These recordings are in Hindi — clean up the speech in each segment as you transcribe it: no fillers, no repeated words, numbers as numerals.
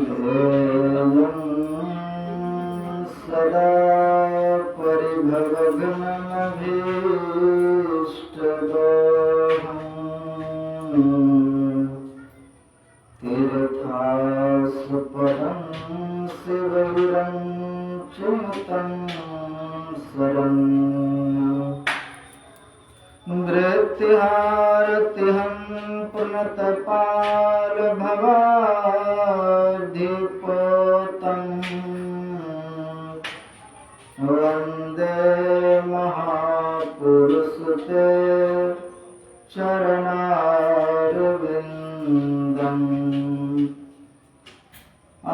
ध्येयं सदा परिभवग्नमभीष्टदोहम् तीर्थास्पदं शिवैरं चिन्तं शरण्यम् नृत्यहारत्यहं पुनतपालभवाधिपतं वन्दे महापुरुषते चरणारविन्दम्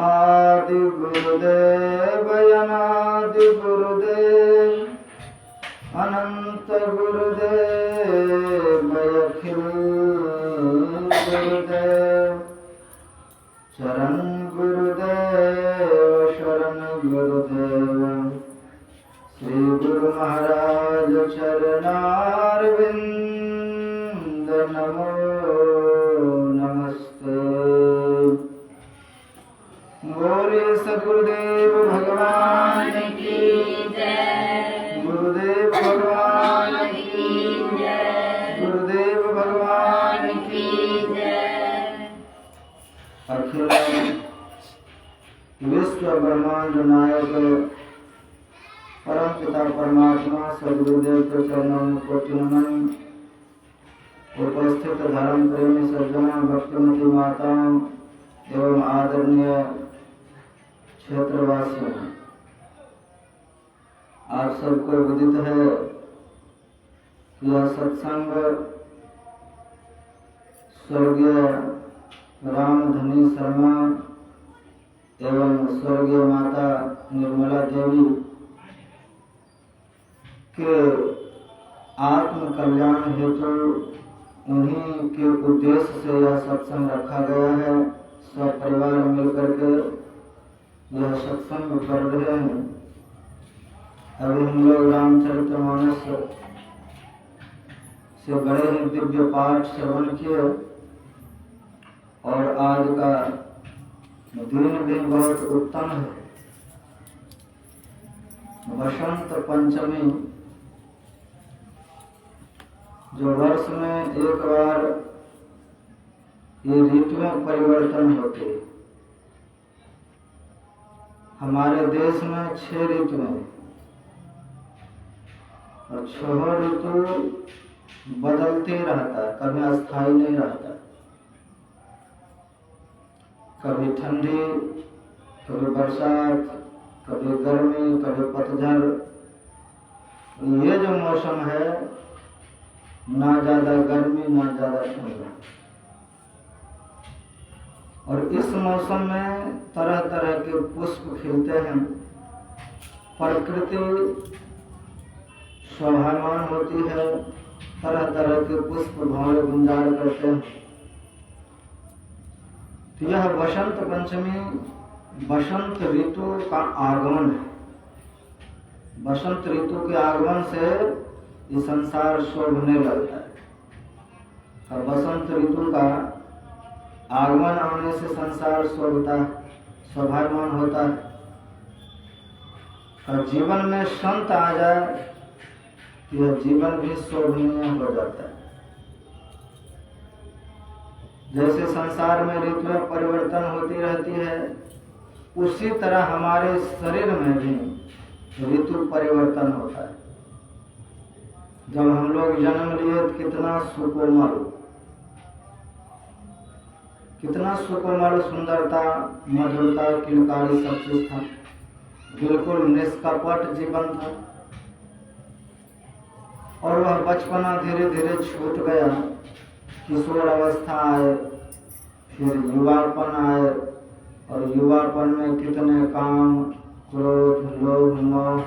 आदिगुरुदेव अनादिगुरुदेव अनंत गुरुदेव अखिल गुरुदेव चरण गुरुदेव शरण गुरुदेव श्री गुरु महाराज चरणारविंद नमो नमस्ते। बोले सद्गुरुदेव भगवान की जय। गुरुदेव भगवान की जय। गुरुदेव भगवान की जय। अखिल विश्व ब्रह्मांड नायक परम पिता परमात्मा सद्गुरुदेव के चरणों में कोटि नमन। उपस्थित धर्म प्रेमी सज्जनों, भक्तिमती माताओं एवं आदरणीय क्षेत्रवासियों, आप सबको विदित है कि यह सत्संग स्वर्गीय रामधनी शर्मा एवं स्वर्गीय माता निर्मला देवी के आत्म कल्याण हेतु उन्हीं के उद्देश्य से यह सत्संग रखा गया है। सब परिवार मिलकर के यह सत्संग कर रहे हैं। अभी हम लोग रामचरितमानस से बड़े ही दिव्य पाठ श्रवण किए और आज का दिन भी बहुत उत्तम है। बसंत पंचमी, जो वर्ष में एक बार ये ऋतुओं परिवर्तन होते। हमारे देश में 6 ऋतुएं और 6 ऋतु बदलते रहता है, कभी अस्थायी नहीं रहता। कभी ठंडी, कभी बरसात, कभी गर्मी, कभी पतझड़। ये जो मौसम है, ना ज्यादा गर्मी ना ज्यादा ठंडा। और इस मौसम में तरह तरह के पुष्प खिलते हैं। प्रकृति शोभायमान होती है, तरह तरह के पुष्प भौरे गुंजार करते हैं। तो यह बसंत पंचमी बसंत ऋतु का आगमन है। बसंत ऋतु के आगमन से ये संसार शोभने लगता है और बसंत ऋतु का आगमन आने से संसार शोभता है, शोभायमान होता है। और जीवन में संत आ जाए, यह जीवन भी शोभनीय हो जाता है। जैसे संसार में ऋतुएं परिवर्तन होती रहती है, उसी तरह हमारे शरीर में भी ऋतु परिवर्तन होता है। जब हम लोग जन्म लिए कितना सुकोमल सुंदरता, मधुरता, किलकारी सब चीज था। बिल्कुल निष्कपट जीवन था। और वह बचपना धीरे धीरे छूट गया। किशोर अवस्था आए, फिर युवापन आए, और युवापन में कितने काम, क्रोध, लोभ, मोह,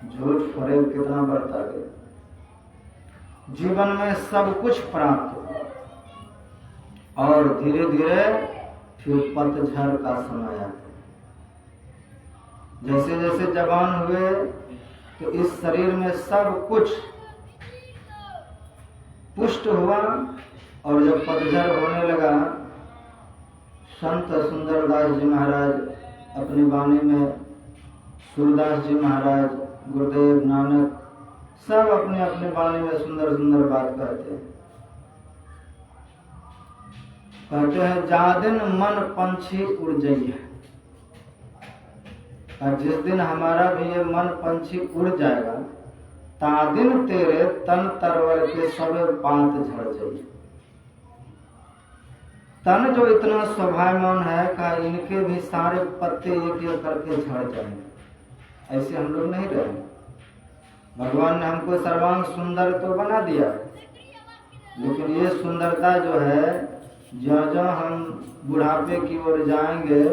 झूठ, फरेब कितना बढ़ता गया। जीवन में सब कुछ प्राप्त हुआ और धीरे धीरे फिर पतझड़ का समय आता। जैसे जैसे जवान हुए तो इस शरीर में सब कुछ पुष्ट हुआ, और जब पतझड़ होने लगा संत सुंदरदास जी महाराज अपनी वाणी में, सूरदास जी महाराज, गुरुदेव, नानक सब अपने अपने वाणी में सुंदर सुंदर बात कहते हैं। कहते हैं जादिन मन पंछी उड़ जाइए, और जिस दिन हमारा भी ये मन पंछी उड़ जाएगा, तादिन तेरे तन तरवर के सब पात झड़ जाइए। तन जो इतना स्वाभाविक है का इनके भी सारे पत्ते एक एक करके झड़ जाएंगे। ऐसे हम लोग नहीं रहे। भगवान ने हमको सर्वांग सुंदर तो बना दिया, लेकिन ये सुंदरता जो है, जो हम बुढ़ापे की ओर जाएंगे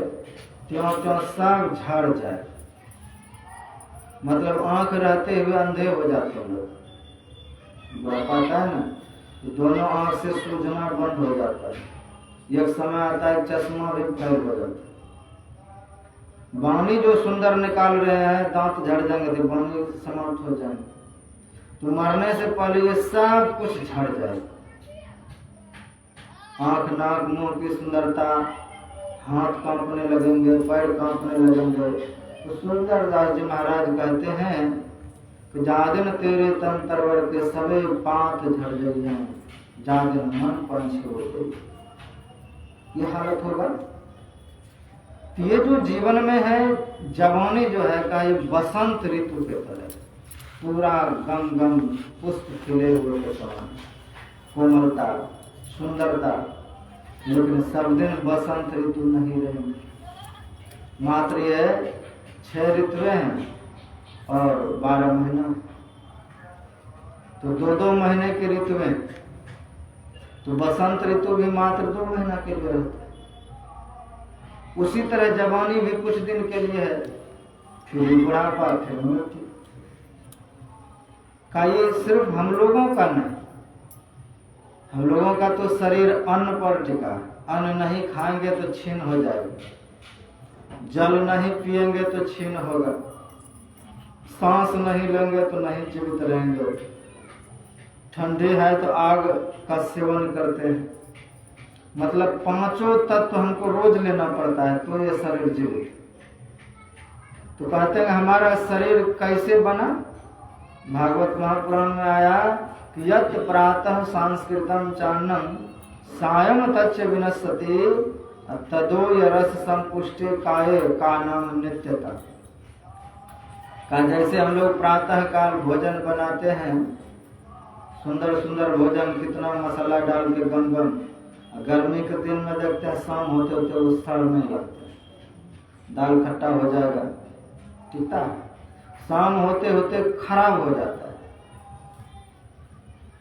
त्यों त्यों सब झड़ जाए। मतलब आंख रहते हुए अंधे हो जाते हैं लोग। बुढ़ापा आता है ना, तो दोनों आंख से सूझना बंद हो जाता है। एक समय आता है चश्मा भी फेल हो जाता है। वाणी जो सुंदर निकाल रहे हैं, दांत झड़ जाएंगे तो वाणी समाप्त हो जाएंगे। तो मरने से पहले ये सब कुछ झड़ जाएगा। आंख, नाक, मुंह की सुंदरता, हाथ कांपने लगेंगे, पैर कांपने लगेंगे। तो सुंदरदास जी महाराज कहते हैं कि जादिन तेरे तन तरवर के सबे पांत झड़ जाइए, जादिन मन पंछी उड़ गई। ये हालत होगा। ये जो जीवन में है, जवानी जो है का ये बसंत ऋतु के तरह, पूरा गम गम पुष्प खिले हुए के समान, कोमलता, सुंदरता, लेकिन सब दिन बसंत ऋतु नहीं रहेंगे। मात्र ये 6 ऋतुएं हैं और 12 महीना, तो 2-2 महीने की ऋतुएं। तो बसंत ऋतु भी मात्र 2 महीना के लिए रहता है। उसी तरह जवानी भी कुछ दिन के लिए है, फिर बुढ़ापा, फिर मृत्यु। का ये सिर्फ हम लोगों का नहीं, हम लोगों का तो शरीर अन्न पर टिका। अन्न नहीं खाएंगे तो छीन हो जाएगा, जल नहीं पिएंगे तो छीन होगा, सांस नहीं लेंगे तो नहीं जीवित रहेंगे, ठंडे है तो आग का सेवन करते हैं। मतलब 5 तत्व हमको रोज लेना पड़ता है तो ये शरीर जीवित। तो कहते हैं हमारा शरीर कैसे बना। भागवत महापुराण में आया कि यत् प्रातः सांस्कृतम चान्नम सायं तच्च विनश्यति तदो रस संपुष्टि काये का नाम नित्यता। का जैसे हम लोग प्रातः काल भोजन बनाते हैं, सुंदर सुंदर भोजन, कितना मसाला डाल के गम गम, गर्मी के दिन में देखते हैं शाम होते होते उस सड़ में लगते हैं, दाल खट्टा हो जाएगा, टिकता है, शाम होते होते खराब हो जाता है।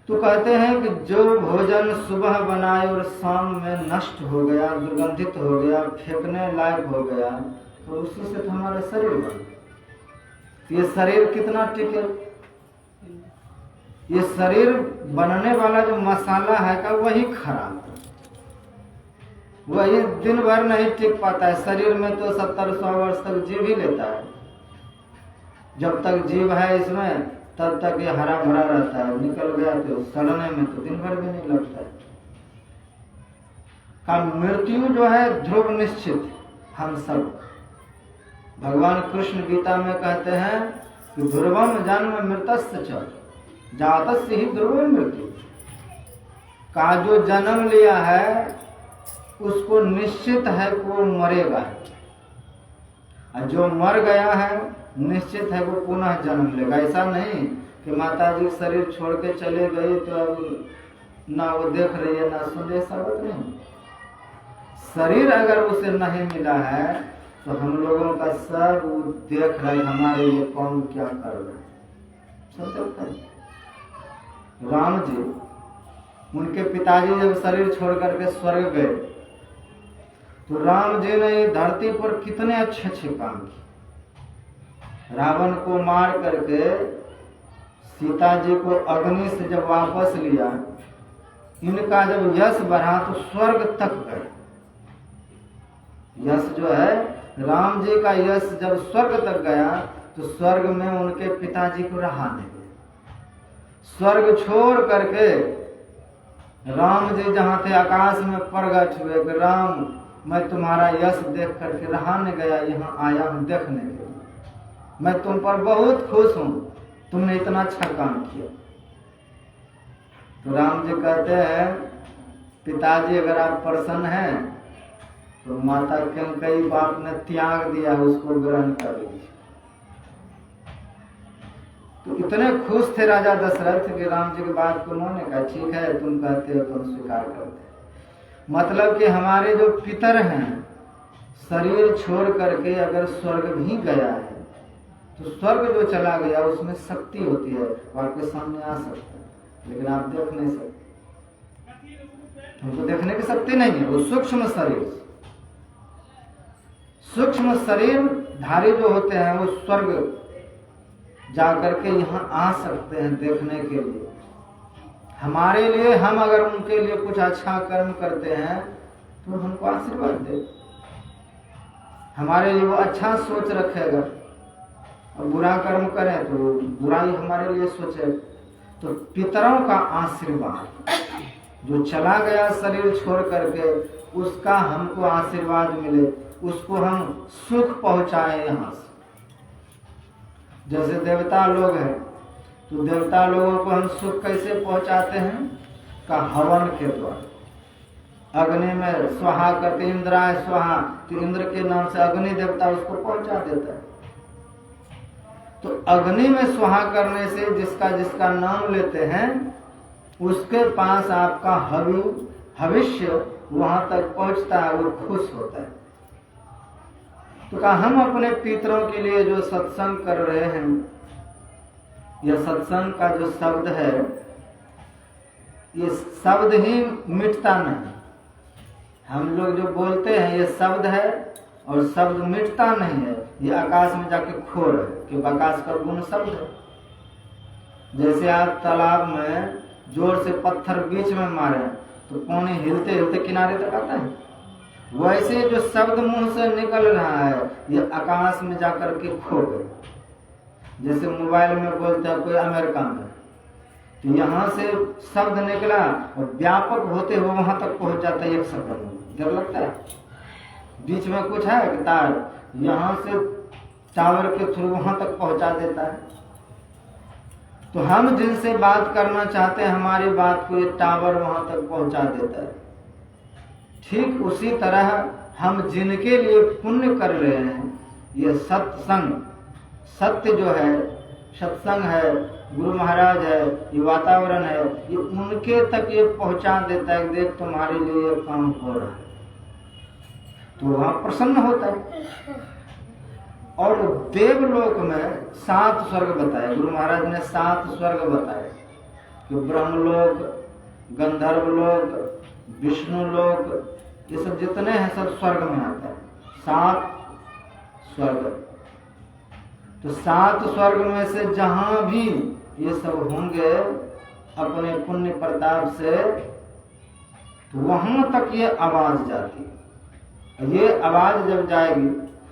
तो कहते हैं कि जो भोजन सुबह बनाए और शाम में नष्ट हो गया, दुर्गंधित हो गया, फेंकने लायक हो गया, तो उसी से तो हमारा शरीर बना। ये शरीर कितना टिके। ये शरीर बनने वाला जो मसाला है का वही खराब है, वही दिन भर नहीं टिक पाता है। शरीर में तो 70-100 वर्ष तक जीव ही लेता है। जब तक जीव है इसमें तब तक ये हरा भरा रहता है, निकल गया तो सड़ने में तो दिन भर भी नहीं लगता है। का मृत्यु जो है ध्रुव निश्चित हम सब। भगवान कृष्ण गीता में कहते हैं कि ध्रुवम जन्म मृतस्य च जातस्य ही ध्रुव मृत्यु। का जो जन्म लिया है उसको निश्चित है कि वो मरेगा, और जो मर गया है निश्चित है वो पुनः जन्म लेगा। ऐसा नहीं कि माता जी शरीर छोड़ के चले गई तो अब ना वो देख रही है ना सुन रही, ऐसा बात नहीं। शरीर अगर उसे नहीं मिला है तो हम लोगों का सब वो देख रहा है हमारे लिए कौन क्या कर रहा है, सब देखता है। राम जी, उनके पिताजी जब शरीर छोड़ करके स्वर्ग गए तो राम जी ने धरती पर कितने अच्छे अच्छे काम किए। रावण को मार करके सीता जी को अग्नि से जब वापस लिया, इनका जब यश बढ़ा तो स्वर्ग तक गए। यश जो है राम जी का यश जब स्वर्ग तक गया तो स्वर्ग में उनके पिताजी को रहा नहीं। स्वर्ग छोड़ करके राम जी जहाँ थे आकाश में प्रगट हुए कि राम मैं तुम्हारा यश देख करके रहा नहीं गया, यहाँ आया हूँ देखने के लिए। मैं तुम पर बहुत खुश हूँ, तुमने इतना अच्छा काम किया। तो राम जी कहते हैं, पिताजी अगर आप प्रसन्न हैं तो माता कैकेयी बाप ने त्याग दिया, उसको ग्रहण कर लीजिए। तो इतने खुश थे राजा दशरथ कि राम जी की बात को उन्होंने कहा, ठीक है तुम कहते हो तो हम स्वीकार करते। मतलब कि हमारे जो पितर हैं, शरीर छोड़ करके अगर स्वर्ग भी गया है तो स्वर्ग जो चला गया उसमें शक्ति होती है, वो आपके सामने आ सकता है, लेकिन आप देख नहीं सकते, उनको देखने की शक्ति नहीं है। वो सूक्ष्म शरीर धारी जो होते हैं वो स्वर्ग जा करके यहाँ आ सकते हैं देखने के लिए। हमारे लिए, हम अगर उनके लिए कुछ अच्छा कर्म करते हैं तो हमको आशीर्वाद दे, हमारे लिए वो अच्छा सोच रखेगा, और बुरा कर्म करें तो बुराई हमारे लिए सोचे। तो पितरों का आशीर्वाद, जो चला गया शरीर छोड़ करके, उसका हमको आशीर्वाद मिले, उसको हम सुख पहुंचाए यहाँ से। जैसे देवता लोग हैं, तो देवता लोगों को हम सुख कैसे पहुंचाते हैं? का हवन के द्वारा। अग्नि में स्वाहा करते, इंद्राय स्वाहा, तो इंद्र के नाम से अग्नि देवता उसको पहुंचा देता है। तो अग्नि में स्वाहा करने से जिसका जिसका नाम लेते हैं उसके पास आपका भविष्य वहां तक पहुंचता है, वो खुश होता है। तो कहा हम अपने पितरों के लिए जो सत्संग कर रहे हैं, यह सत्संग का जो शब्द है, ये शब्द ही मिटता नहीं। हम लोग जो बोलते हैं ये शब्द है, और शब्द मिटता नहीं है, ये आकाश में जाके खो रहे, क्योंकि आकाश का गुण शब्द है। जैसे आप तालाब में जोर से पत्थर बीच में मारे तो पानी हिलते हिलते किनारे तक आता है, वैसे जो शब्द मुंह से निकल रहा है ये आकाश में जाकर के खो गए। जैसे मोबाइल में बोलते हैं कोई अमेरिका में, तो यहाँ से शब्द निकला और व्यापक होते हुए वहां तक पहुंच जाता है एक शब्द में। डर लगता है, बीच में कुछ है कि तार, यहाँ से टावर के थ्रू वहां तक पहुंचा देता है। तो हम जिनसे बात करना चाहते हैं, हमारी बात को ये टावर वहां तक पहुंचा देता है। ठीक उसी तरह हम जिनके लिए पुण्य कर रहे हैं, ये सत्संग, सत्य जो है, सत्संग है, गुरु महाराज है, ये वातावरण है, ये उनके तक ये पहुंचा देता है, देख तुम्हारे लिए ये काम हो रहा है, तो वहां प्रसन्न होता है। और देवलोक में 7 स्वर्ग बताए, गुरु महाराज ने 7 स्वर्ग बताए कि ब्रह्मलोक, गंधर्वलोक, विष्णु लोक, ये सब जितने हैं सब स्वर्ग में आता है, 7 स्वर्ग। तो 7 स्वर्ग में से जहां भी ये सब होंगे अपने पुण्य प्रताप से, तो वहां तक ये आवाज जाती है। ये आवाज जब जाएगी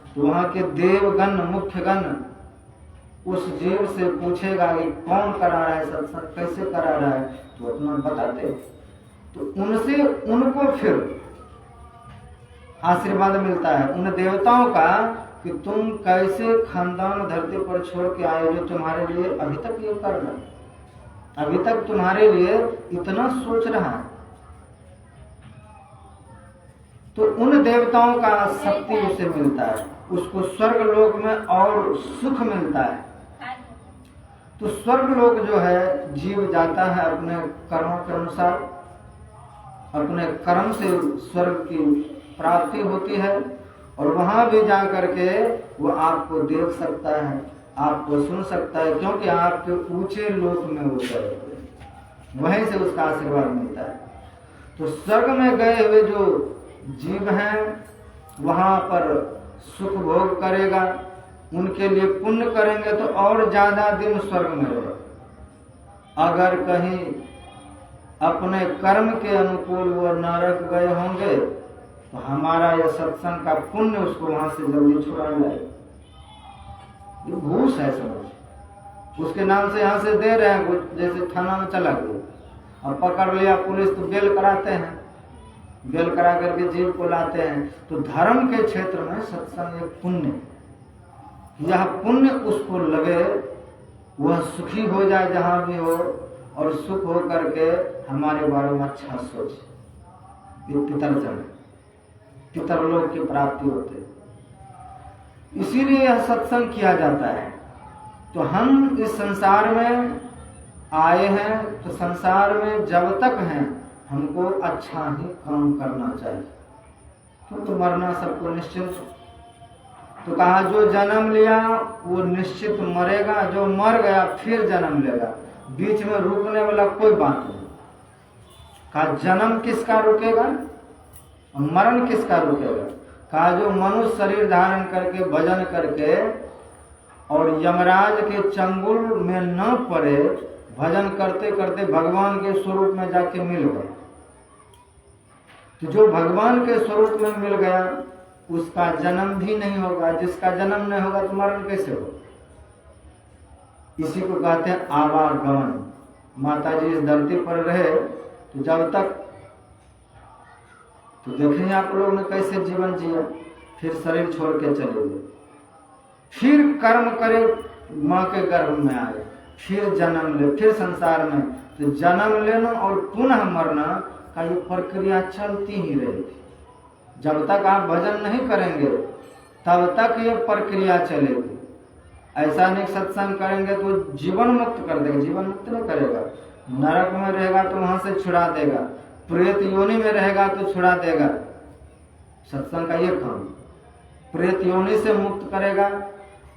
तो वहां के देवगण, मुख्यगण उस जीव से पूछेगा कि कौन करा रहा है सत्संग, कैसे करा रहा है, तो अपना बताते। तो उनसे उनको फिर आशीर्वाद मिलता है उन देवताओं का कि तुम कैसे खानदान धरती पर छोड़ के आए, जो तुम्हारे लिए अभी तक ये कर रहा है, अभी तक तुम्हारे लिए इतना सोच रहा है। तो उन देवताओं का शक्ति उसे मिलता है, उसको स्वर्ग लोक में और सुख मिलता है। तो स्वर्ग लोक जो है, जीव जाता है अपने कर्मों के अनुसार, अपने कर्म से स्वर्ग की प्राप्ति होती है, और वहां भी जा करके वो आपको देख सकता है, आपको सुन सकता है, क्योंकि आपके ऊंचे लोक में हो गए, वहीं से उसका आशीर्वाद मिलता है। तो स्वर्ग में गए हुए जो जीव हैं वहां पर सुख भोग करेगा, उनके लिए पुण्य करेंगे तो और ज्यादा दिन स्वर्ग में रहेगा। अगर कहीं अपने कर्म के अनुकूल वो नरक गए होंगे तो हमारा यह सत्संग का पुण्य उसको वहां से जल्दी छुड़ा लाएगा। ये घूस है समझ, उसके नाम से यहाँ से दे रहे हैं, जैसे थाना में चला गया और पकड़ लिया पुलिस तो बेल कराते हैं, बेल करा करके जीव को लाते हैं। तो धर्म के क्षेत्र में सत्संग एक पुण्य, यह पुण्य उसको लगे, वह सुखी हो जाए जहां भी हो, और सुख हो करके हमारे बारे में अच्छा सोचे। ये पितरजन, पितरलोक की प्राप्ति होते, इसीलिए यह सत्संग किया जाता है। तो हम इस संसार में आए हैं, तो संसार में जब तक हैं हमको अच्छा ही काम करना चाहिए, क्योंकि मरना सबको निश्चित। तो कहा जो जन्म लिया वो निश्चित मरेगा, जो मर गया फिर जन्म लेगा, बीच में रुकने वाला कोई बात नहीं। कहा जन्म किसका रुकेगा, मरण किसका रुकेगा। कहा जो मनुष्य शरीर धारण करके भजन करके और यमराज के चंगुल में न पड़े, भजन करते करते भगवान के स्वरूप में जाके मिल गए, तो जो भगवान के स्वरूप में मिल गया उसका जन्म भी नहीं होगा। जिसका जन्म नहीं होगा तो मरण कैसे होगा। इसी को कहते हैं आवागमन। माता जी इस धरती पर रहे तो जब तक, तो देखें आप लोग ने कैसे जीवन जिया, फिर शरीर छोड़ के चले गए, फिर कर्म करे, माँ के गर्भ में आए, फिर जन्म ले, फिर संसार में। तो जन्म लेना और पुनः मरना का ये प्रक्रिया चलती ही रहेगी। जब तक आप भजन नहीं करेंगे तब तक ये प्रक्रिया चलेगी। ऐसा नहीं सत्संग करेंगे तो जीवन मुक्त कर देगा, जीवन मुक्त नहीं करेगा। नरक में रहेगा तो वहां से छुड़ा देगा, प्रेत योनि में रहेगा तो छुड़ा देगा। सत्संग का ये काम, प्रेत योनि से मुक्त करेगा,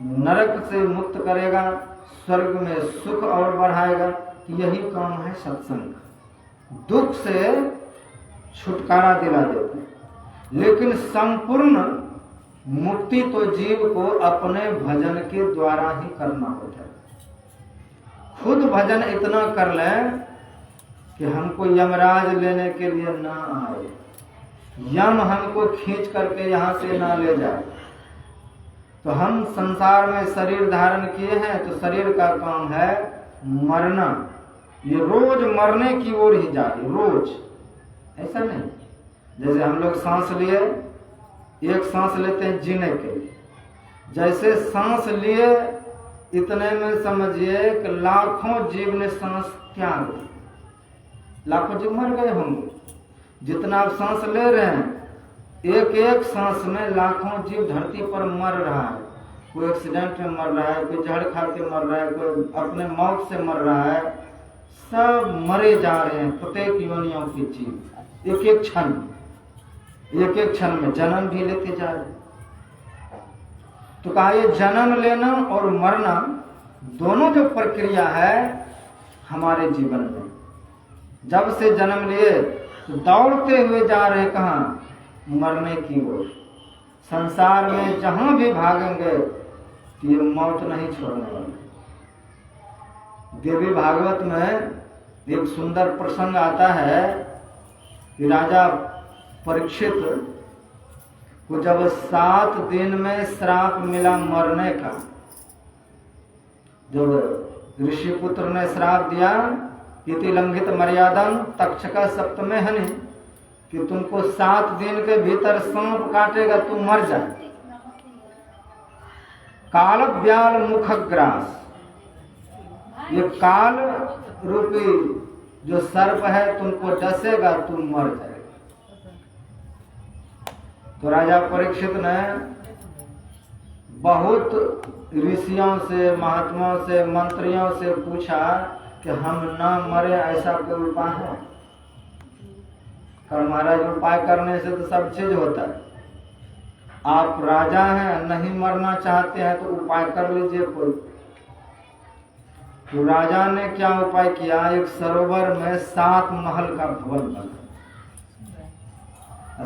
नरक से मुक्त करेगा, स्वर्ग में सुख और बढ़ाएगा। यही काम है सत्संग। दुख से छुटकारा दिला देते हैं, लेकिन संपूर्ण मुक्ति तो जीव को अपने भजन के द्वारा ही करना होता है। खुद भजन इतना कर लें कि हमको यमराज लेने के लिए ना आए, यम हमको खींच करके यहाँ से ना ले जाए। तो हम संसार में शरीर धारण किए हैं, तो शरीर का काम है मरना। ये रोज मरने की ओर ही जा रही, रोज। ऐसा नहीं जैसे हम लोग सांस लिए, एक सांस लेते हैं जीने के लिए, जैसे सांस लिए इतने में समझिए कि लाखों जीव ने सांस त्याग दी, लाखों जीव मर गए होंगे। जितना आप सांस ले रहे हैं, एक एक सांस में लाखों जीव धरती पर मर रहा है। कोई एक्सीडेंट में मर रहा है, कोई जहर खा के मर रहा है, कोई अपने मौत से मर रहा है। सब मरे जा रहे हैं, प्रत्येक योनियों की जीव एक एक क्षण, एक एक क्षण में जन्म भी लेते जा रहे हैं। तो कहा ये जन्म लेना और मरना दोनों जो प्रक्रिया है हमारे जीवन में, जब से जन्म लिए तो दौड़ते हुए जा रहे कहाँ, मरने की ओर। संसार में जहां भी भागेंगे तो ये मौत नहीं छोड़ने वाले। देवी भागवत में एक सुंदर प्रसंग आता है कि राजा परीक्षित को जब 7 दिन में श्राप मिला मरने का, जब ऋषि पुत्र ने श्राप दिया, इति लंघित मर्यादम तक्षक सप्तमे हनि, कि तुमको 7 दिन के भीतर सांप काटेगा, तुम मर जाए। काल व्याल मुखग्रास, ये काल रूपी जो सर्प है तुमको डसेगा, तुम मर जाएगा। तो राजा परीक्षित ने बहुत ऋषियों से, महात्माओं से, मंत्रियों से पूछा कि हम न मरे, ऐसा कोई उपाय है? कर महाराज उपाय करने से तो सब चीज होता है। आप राजा हैं, नहीं मरना चाहते हैं तो उपाय कर लीजिए कोई। तो राजा ने क्या उपाय किया, एक सरोवर में 7 महल का भवन बना।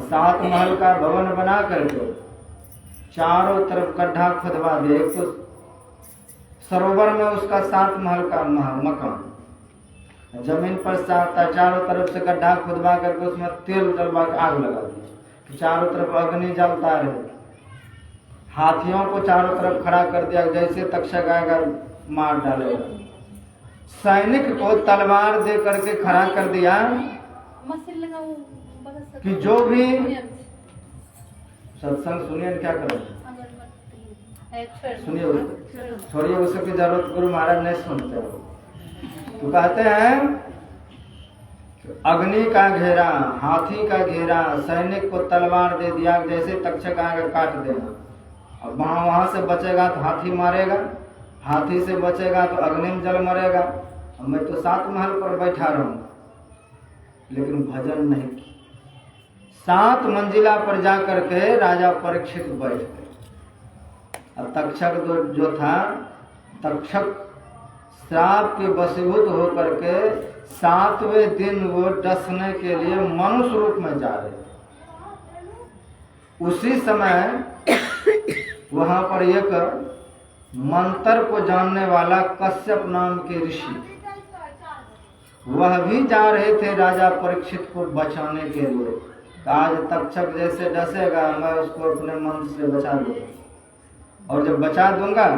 7 महल का भवन बना करके चारों तरफ गड्ढा खुदवा दिया। एक तो सरोवर में उसका 7 महल का मकान, जमीन पर चारों तरफ से गड्ढा खुदवा करके उसमें तेल डलवा के आग लगा दी, चारों तरफ अग्नि जलता रहे। हाथियों को चारों तरफ खड़ा कर दिया, जैसे तक्षक आएगा मार डालेगा। सैनिक को तलवार दे करके खड़ा कर दिया, कि जो भी सत्संग सुनिए, क्या करें, सुनिए, छोड़िए, उसकी जरूरत गुरु महाराज नहीं सुनते हो। तो कहते हैं अग्नि का घेरा, हाथी का घेरा, सैनिक को तलवार दे दिया, जैसे तक्षक आगे काट देना। अब वहां से बचेगा तो हाथी मारेगा, हाथी से बचेगा तो अग्नि में जल मरेगा। अब मैं तो 7 महल पर बैठा रहूंगा, लेकिन भजन नहीं की। 7 मंजिला पर जाकर के राजा परीक्षित बैठ गए। अब तक्षक जो था, तक्षक श्राप के वशीभूत होकर के 7वें दिन वो डसने के लिए मनुष्य रूप में जा रहे थे। उसी समय वहां पर एक मंत्र को जानने वाला कश्यप नाम के ऋषि, वह भी जा रहे थे राजा परीक्षित को बचाने के लिए। आज तक्षक जैसे डसेगा, मैं उसको अपने मंत्र से बचा दूंगा, और जब बचा दूंगा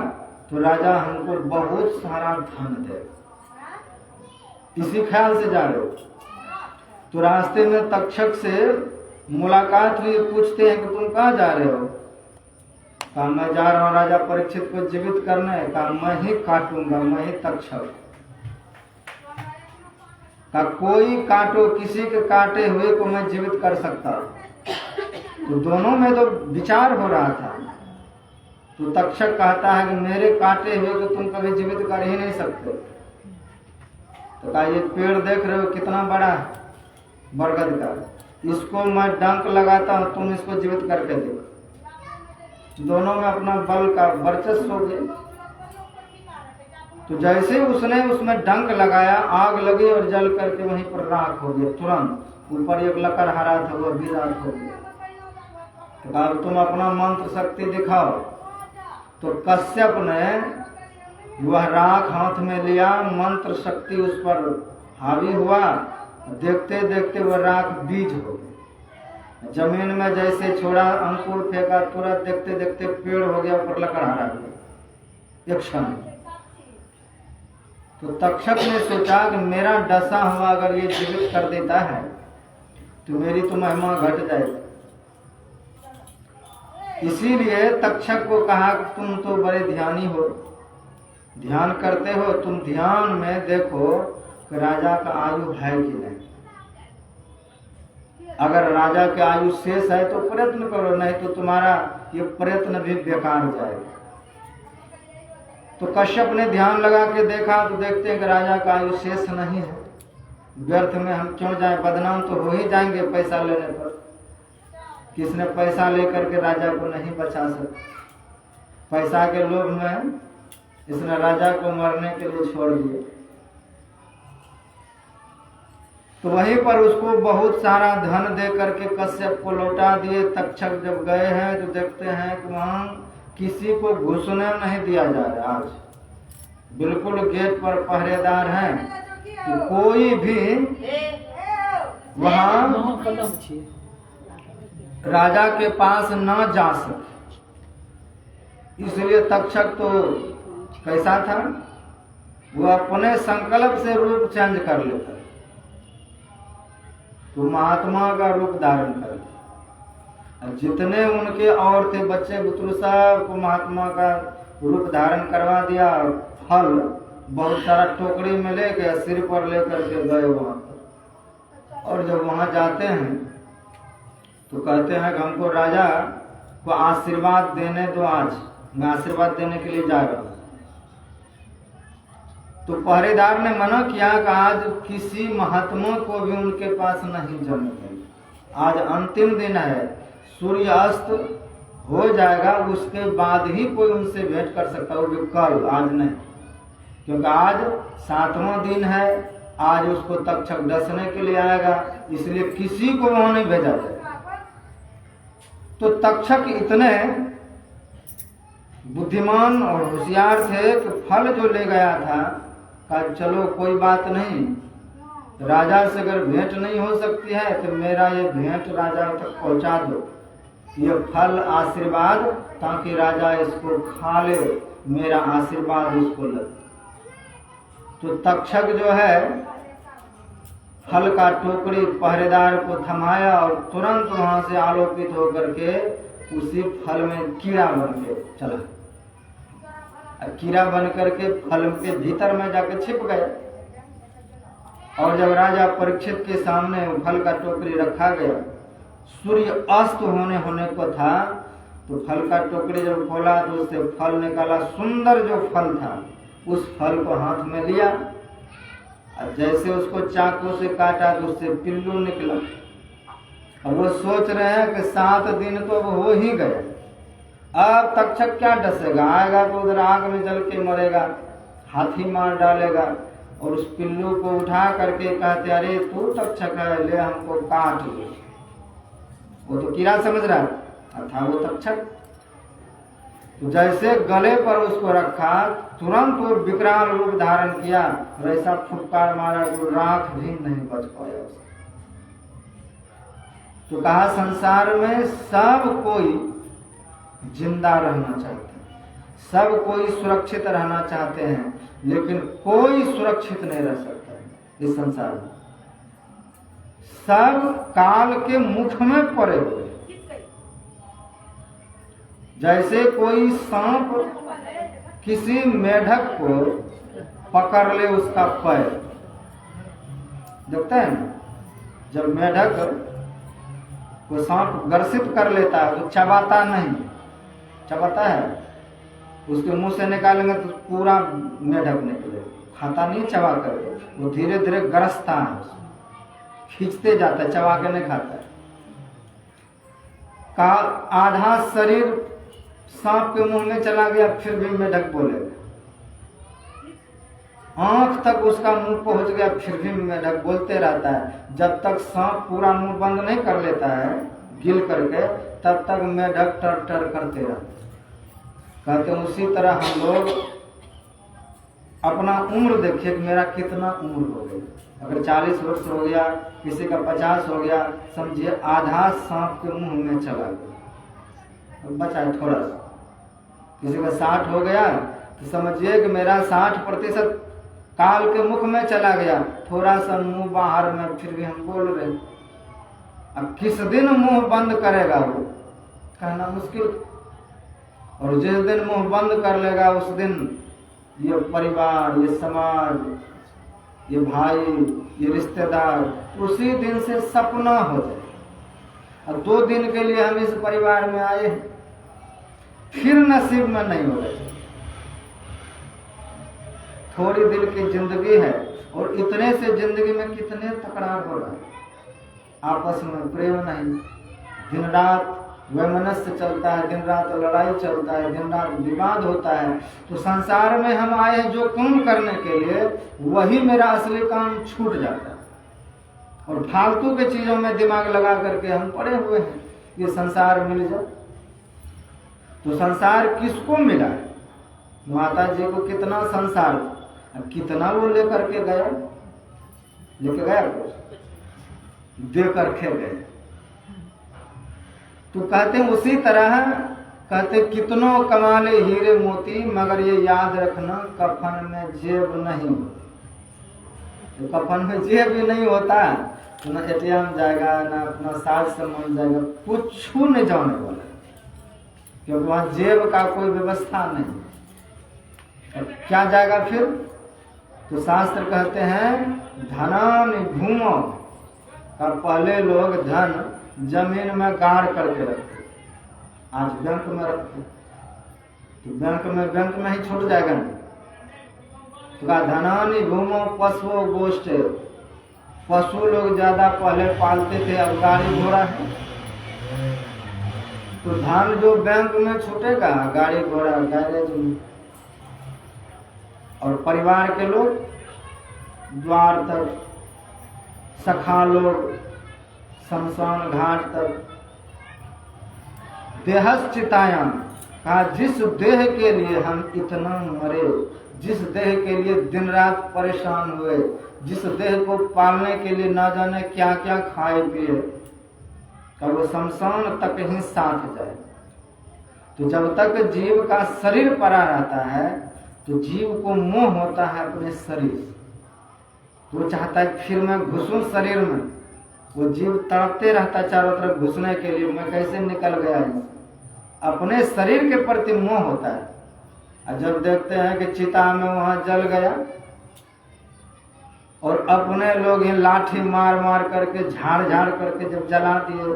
तो राजा हमको बहुत सारा धन देगा। इसी ख्याल से जा रहे हो। तो रास्ते में तक्षक से मुलाकात हुई, पूछते हैं कि तुम कहाँ जा रहे हो? कहा मैं जा रहा हूँ राजा परीक्षित को जीवित करने। कहा मैं ही काटूंगा, मैं ही तक्षक। कहा कोई काटो, किसी के काटे हुए को मैं जीवित कर सकता। तो दोनों में तो विचार हो रहा था। तो तक्षक कहता है कि मेरे काटे हुए को तुम कभी जीवित कर ही नहीं सकते। तो कहा ये पेड़ देख रहे हो कितना बड़ा है, बरगद का, इसको मैं डंक लगाता हूँ, तुम इसको जीवित करके देखो। दोनों में अपना बल का वर्चस्व हो गया। तो जैसे उसने उसमें डंक लगाया, आग लगी और जल करके वहीं पर राख हो गया तुरंत। ऊपर एक लकड़हारा था, वो भी राख हो गया। तो कहा तुम अपना मंत्र शक्ति दिखाओ। तो कश्यप ने वह राख हाथ में लिया, मंत्र शक्ति उस पर हावी हुआ। देखते देखते वह राख बीज हो गई, जमीन में जैसे छोड़ा, अंकुर फेंका, तुरंत देखते देखते पेड़ हो गया, ऊपर लकड़हारा गया एक क्षण। तो तक्षक ने सोचा कि मेरा डसा हुआ अगर ये जीवित कर देता है तो मेरी तो महिमा घट जाएगी। इसीलिए तक्षक को कहा कि तुम तो बड़े ध्यानी हो, ध्यान करते हो, तुम ध्यान में देखो कि राजा का आयु है कि नहीं। अगर राजा के आयु शेष है तो प्रयत्न करो, नहीं तो तुम्हारा ये प्रयत्न भी बेकार जाएगा। तो कश्यप ने ध्यान लगा के देखा तो देखते हैं कि राजा का आयु शेष नहीं है। व्यर्थ में हम क्यों जाए, बदनाम तो हो ही जाएंगे पैसा लेने पर। किसने पैसा लेकर के राजा को नहीं बचा सकता। पैसा के लोभ में इसने राजा को मरने के लिए छोड़ दिया। तो वहीं पर उसको बहुत सारा धन दे करके कश्यप को लौटा दिए। तक्षक जब गए हैं तो देखते हैं कि वहां किसी को घुसने नहीं दिया जा रहा। आज बिल्कुल गेट पर पहरेदार हैं कि कोई भी वहां राजा के पास न जा सके। इसलिए तक्षक तो कैसा था, वो अपने संकल्प से रूप चेंज कर लेता, तो महात्मा का रूप धारण कर लिया। जितने उनके और थे बच्चे बुतरू सब को महात्मा का रूप धारण करवा दिया। फल बहुत सारा टोकरी में ले गए, सिर पर लेकर के गए वहां पर। और जब वहां जाते हैं तो कहते हैं कि हमको राजा को आशीर्वाद देने दो, आज मैं आशीर्वाद देने के लिए जा रहा हूं। तो पहरेदार ने मना किया कि आज किसी महात्मा को भी उनके पास नहीं जाने देंगे। आज अंतिम दिन है, सूर्य अस्त हो जाएगा, उसके बाद ही कोई उनसे भेंट कर सकता है, वो भी कल, आज नहीं। क्योंकि आज 7वां दिन है, आज उसको तक्षक डसने के लिए आएगा, इसलिए किसी को वहां नहीं भेजा जाएगा। तो तक्षक इतने बुद्धिमान और होशियार थे कि फल जो ले गया था, कहा चलो कोई बात नहीं, राजा से अगर भेंट नहीं हो सकती है तो मेरा ये भेंट राजा तक पहुंचा दो, ये फल आशीर्वाद, ताकि राजा इसको खा ले, मेरा आशीर्वाद उसको लगे। तो तक्षक जो है फल का टोकरी पहरेदार को थमाया और तुरंत वहां से आलोकित होकर के उसी फल में कीड़ा बन के चला। कीड़ा बन करके फल के भीतर में जाके छिप गए। और जब राजा परीक्षित के सामने फल का टोकरी रखा गया, सूर्य अस्त होने को था, तो फल का टोकरी जब खोला तो उससे फल निकाला। सुंदर जो फल था उस फल को हाथ में लिया और जैसे उसको चाकू से काटा तो उससे पिल्लू निकला। अब वो सोच रहे हैं कि 7 दिन तो अब हो ही गए, अब तक्षक क्या डसेगा, आएगा तो उधर आग में जल के मरेगा, हाथी मार डालेगा। और उस पिल्लू को उठा करके कहते अरे तू तक्षक है, ले हमको काट ले। वो तो कीड़ा समझ रहा था वो तक्षक। तो जैसे गले पर उसको रखा, तुरंत वो विकराल रूप धारण किया और ऐसा फुटकार मारा कि राख भी नहीं बच पाया। तो कहा संसार में सब कोई जिंदा रहना चाहते हैं, सब कोई सुरक्षित रहना चाहते हैं, लेकिन कोई सुरक्षित नहीं रह सकता है इस संसार में। सब काल के मुख में पड़े हुए। जैसे कोई सांप किसी मेढक को पकड़ ले उसका पैर, देखते हैं जब मेढक को सांप ग्रसित कर लेता है तो चबाता नहीं, चबाता है, उसके मुंह से निकालेंगे तो पूरा मेढक निकले, खाता नहीं चबा कर, वो धीरे धीरे ग्रसता है, खींचते जाता है, चबा के नहीं खाता है। का आधा शरीर सांप के मुंह में चला गया फिर भी मेढक बोलेगा, आंख तक उसका मुंह पहुंच गया फिर भी मेढक बोलते रहता है। जब तक सांप पूरा मुंह बंद नहीं कर लेता है गिल करके, तब तक मेढक टर टर करते रहते। कहते उसी तरह हम लोग अपना उम्र देखिए कि मेरा कितना उम्र हो गया। अगर 40 वर्ष हो गया, किसी का 50 हो गया, समझिए आधा सांप के मुंह में चला गया, बचा है थोड़ा सा। किसी का 60 हो गया तो समझिए कि मेरा 60% काल के मुख में चला गया, थोड़ा सा मुंह बाहर में, फिर भी हम बोल रहे। अब किस दिन मुंह बंद करेगा वो कहना मुश्किल। और जिस दिन मुंह बंद कर लेगा उस दिन ये परिवार, ये समाज, ये भाई, ये रिश्तेदार उसी दिन से सपना हो जाए। अब 2 दिन के लिए हम इस परिवार में आए, फिर नसीब में नहीं हो रहे। थोड़ी दिल की जिंदगी है और इतने से जिंदगी में कितने तकरार हो रहा है, आपस में प्रेम नहीं, दिन रात वैमनस्य चलता है, दिन रात लड़ाई चलता है, दिन रात विवाद होता है। तो संसार में हम आए हैं जो काम करने के लिए, वही मेरा असली काम छूट जाता है और फालतू के चीजों में दिमाग लगा करके हम पड़े हुए हैं। ये संसार मिल जाए तो संसार किसको मिला है? माता जी को कितना संसार, कितना वो लेकर के गया, लेके गया दे करके गए। तो कहते हैं उसी तरह कहते कितनों कमा ले हीरे मोती, मगर ये याद रखना कफन में जेब नहीं होती। तो कफन में जेब भी नहीं होता तो ना एटीएम जाएगा, ना अपना साज सामान जाएगा, कुछ नहीं जाने वाला, क्योंकि वहां जेब का कोई व्यवस्था नहीं। क्या जाएगा फिर? तो शास्त्र कहते हैं धनान घूमो का, पहले लोग धन जमीन में गाड़ करके रखते, आज बैंक में रखते, तो बैंक में ही छूट जाएगा ना। तो कहा धनानी घूमो पशु गोष्ठ, पशु लोग ज्यादा पहले पालते थे, अब गाड़ी घोड़ा है, तो धन जो बैंक में छूटेगा गाड़ी घोड़ा गैरेज में। और परिवार के लोग द्वार तक, सखा लोग शमशान घाट तक। देहश्चितायाम कहा, जिस देह के लिए हम इतना मरे, जिस देह के लिए दिन रात परेशान हुए, जिस देह को पालने के लिए ना जाने क्या क्या खाए पिए, कब वो शमशान तक ही साथ जाए। तो जब तक जीव का शरीर पड़ा रहता है तो जीव को मोह होता है अपने शरीर से। तो वो चाहता है फिर मैं घुसूं शरीर में, वो जीव तड़पते रहता चारों तरफ घुसने के लिए, मैं कैसे निकल गया है। अपने शरीर के प्रति मोह होता है। और जब देखते हैं कि चिता में वहां जल गया और अपने लोग ये लाठी मार मार करके झाड़ झाड़ करके जब जला दिए,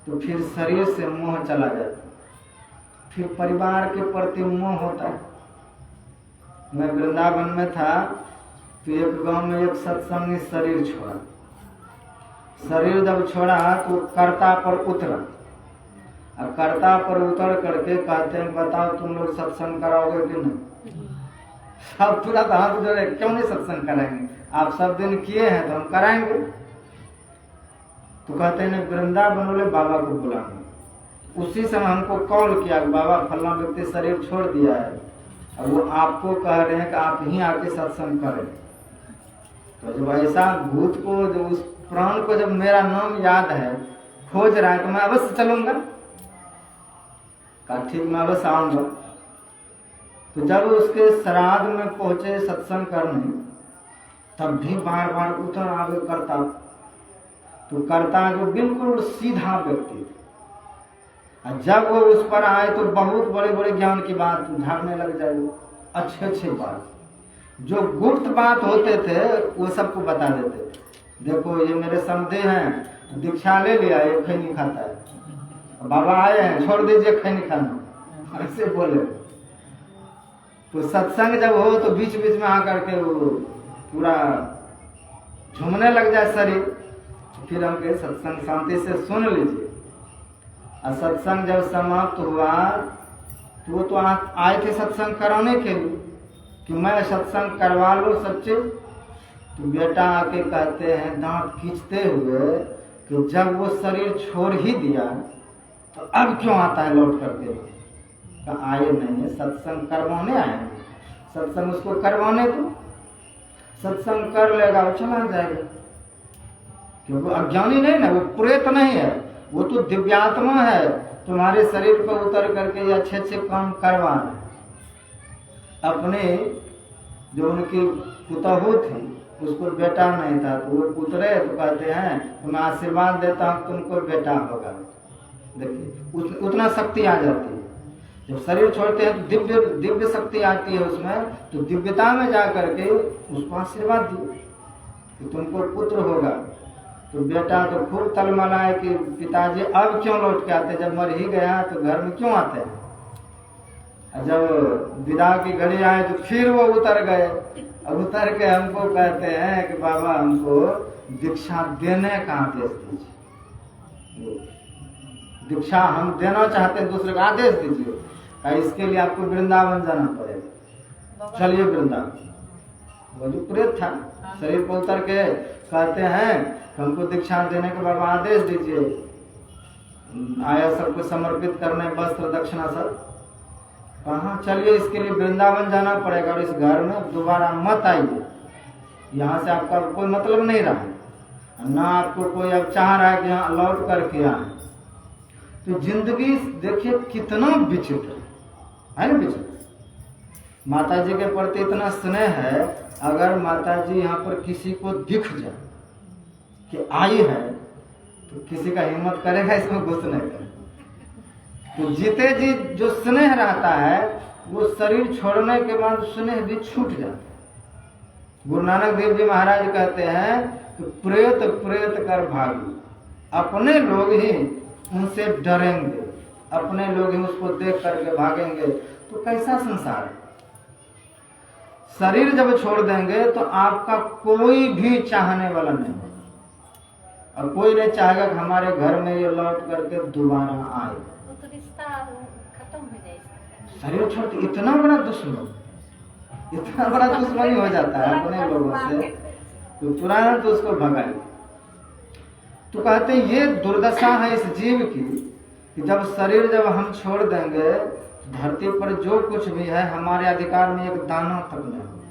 तो फिर शरीर से मोह चला जाता, फिर परिवार के प्रति मोह होता है। मैं वृंदावन में था तो एक गांव में एक सत्संगी शरीर छोड़ा। शरीर जब छोड़ा तो कर्ता पर उतरा, और कर्ता पर उतर करके कहते हैं बताओ तुम लोग सत्संग कराओगे कि नहीं। सब तुरंत हाथ जोड़े, क्यों नहीं सत्संग कराएंगे, आप सब दिन किए हैं तो हम कराएंगे। तो कहते हैं वृंदावन वाले बाबा को बुलाना। उसी समय हमको कॉल किया कि बाबा फलना व्यक्ति शरीर छोड़ दिया है, और वो आपको कह रहे हैं कि आप ही आके सत्संग करें। तो जब ऐसा भूत को, जो उस प्राण को जब मेरा नाम याद है, खोज रहा है, तो मैं अवश्य चलूंगा। कहा ठीक, मैं अवश्य आऊंगा। तो जब उसके श्राद्ध में पहुंचे सत्संग करने, तब भी बार बार उतर आगे करता। तो करता जो बिल्कुल सीधा व्यक्ति था, जब वो उस पर आए तो बहुत बड़े बड़े ज्ञान की बात झाड़ने लग जाए, अच्छे अच्छे बात, जो गुप्त बात होते थे वो सबको बता देते थे। देखो ये मेरे समझे हैं, दीक्षा ले लिया, ये खैनी खाता है, बाबा आए हैं छोड़ दीजिए खैनी खाना, ऐसे बोले। तो सत्संग जब हो तो बीच बीच में आकर के वो पूरा झूमने लग जाए शरीर। फिर हम कहे सत्संग शांति से सुन लीजिए। और सत्संग जब समाप्त हुआ तो वो तो आए थे सत्संग कराने के लिए कि मैं सत्संग करवा लो सच्चे। तो बेटा आके कहते हैं दांत खींचते हुए कि जब वो शरीर छोड़ ही दिया तो अब क्यों आता है लौट करके। तो आए नहीं, सत्संग करवाने आए हैं, सत्संग उसको करवाने दो, सत्संग कर लेगा वो चला जाएगा। क्योंकि अज्ञानी नहीं ना, वो प्रेत नहीं है, वो तो दिव्यात्मा है, तुम्हारे शरीर पर उतर करके ये अच्छे अच्छे काम करवा रहे। अपने जो उनकी पुतहू थी उसको बेटा नहीं था, तो वो उतरे तो कहते हैं तो मैं आशीर्वाद देता हूँ तुमको बेटा होगा। देखिए उतना शक्ति आ जाती है। जब शरीर छोड़ते हैं तो दिव्य शक्ति आती है उसमें, तो दिव्यता में जा करके उसको आशीर्वाद दिए कि तुमको पुत्र होगा। तो बेटा तो खूब तलमलाए कि पिताजी अब क्यों लौट के आते, जब मर ही गया तो घर में क्यों आते हैं। जब विदा की घड़ी आए तो फिर वो उतर गए। अब उतर के हमको कहते हैं कि बाबा हमको दीक्षा देने का आदेश दीजिए, दीक्षा हम देना चाहते हैं, दूसरे का आदेश दीजिए। इसके लिए आपको वृंदावन जाना पड़ेगा। चलिए वृंदावन। वो जो प्रेत था शरीर पर उतर के कहते हैं हमको दीक्षा देने के बाबा आदेश दीजिए। आया सबको समर्पित करने वस्त्र दक्षिणा सब। कहाँ चलिए, इसके लिए वृंदावन जाना पड़ेगा और इस घर में दोबारा मत आइए, यहाँ से आपका कोई मतलब नहीं रहा, ना आपको कोई अब चाह रहा है कि यहाँ लौट करके आए। तो जिंदगी देखिए कितना विचित्र है ना, विचित्र। माता जी के प्रति इतना स्नेह है, अगर माता जी यहाँ पर किसी को दिख जाए कि आई है तो किसी का हिम्मत करेगा इसमें घुसने का। तो जीते जी जो स्नेह रहता है वो शरीर छोड़ने के बाद स्नेह भी छूट जाता है। गुरु नानक देव जी महाराज कहते हैं कि प्रेत प्रेत कर भागी, अपने लोग ही उनसे डरेंगे, अपने लोग ही उसको देख करके भागेंगे। तो कैसा संसार है। शरीर जब छोड़ देंगे तो आपका कोई भी चाहने वाला नहीं होगा, और कोई नहीं चाहेगा कि हमारे घर में ये लौट करके दोबारा आए। तो रिश्ता खत्म हो जाएगा। शरीर छोड़ते इतना बड़ा दुश्मन, इतना बड़ा दुश्मनी हो जाता है अपने लोगों से, तो तुरंत उसको भगाए। तो कहते हैं ये दुर्दशा है इस जीव की कि जब शरीर जब हम छोड़ देंगे, धरती पर जो कुछ भी है हमारे अधिकार में एक दाना तक नहीं होगा,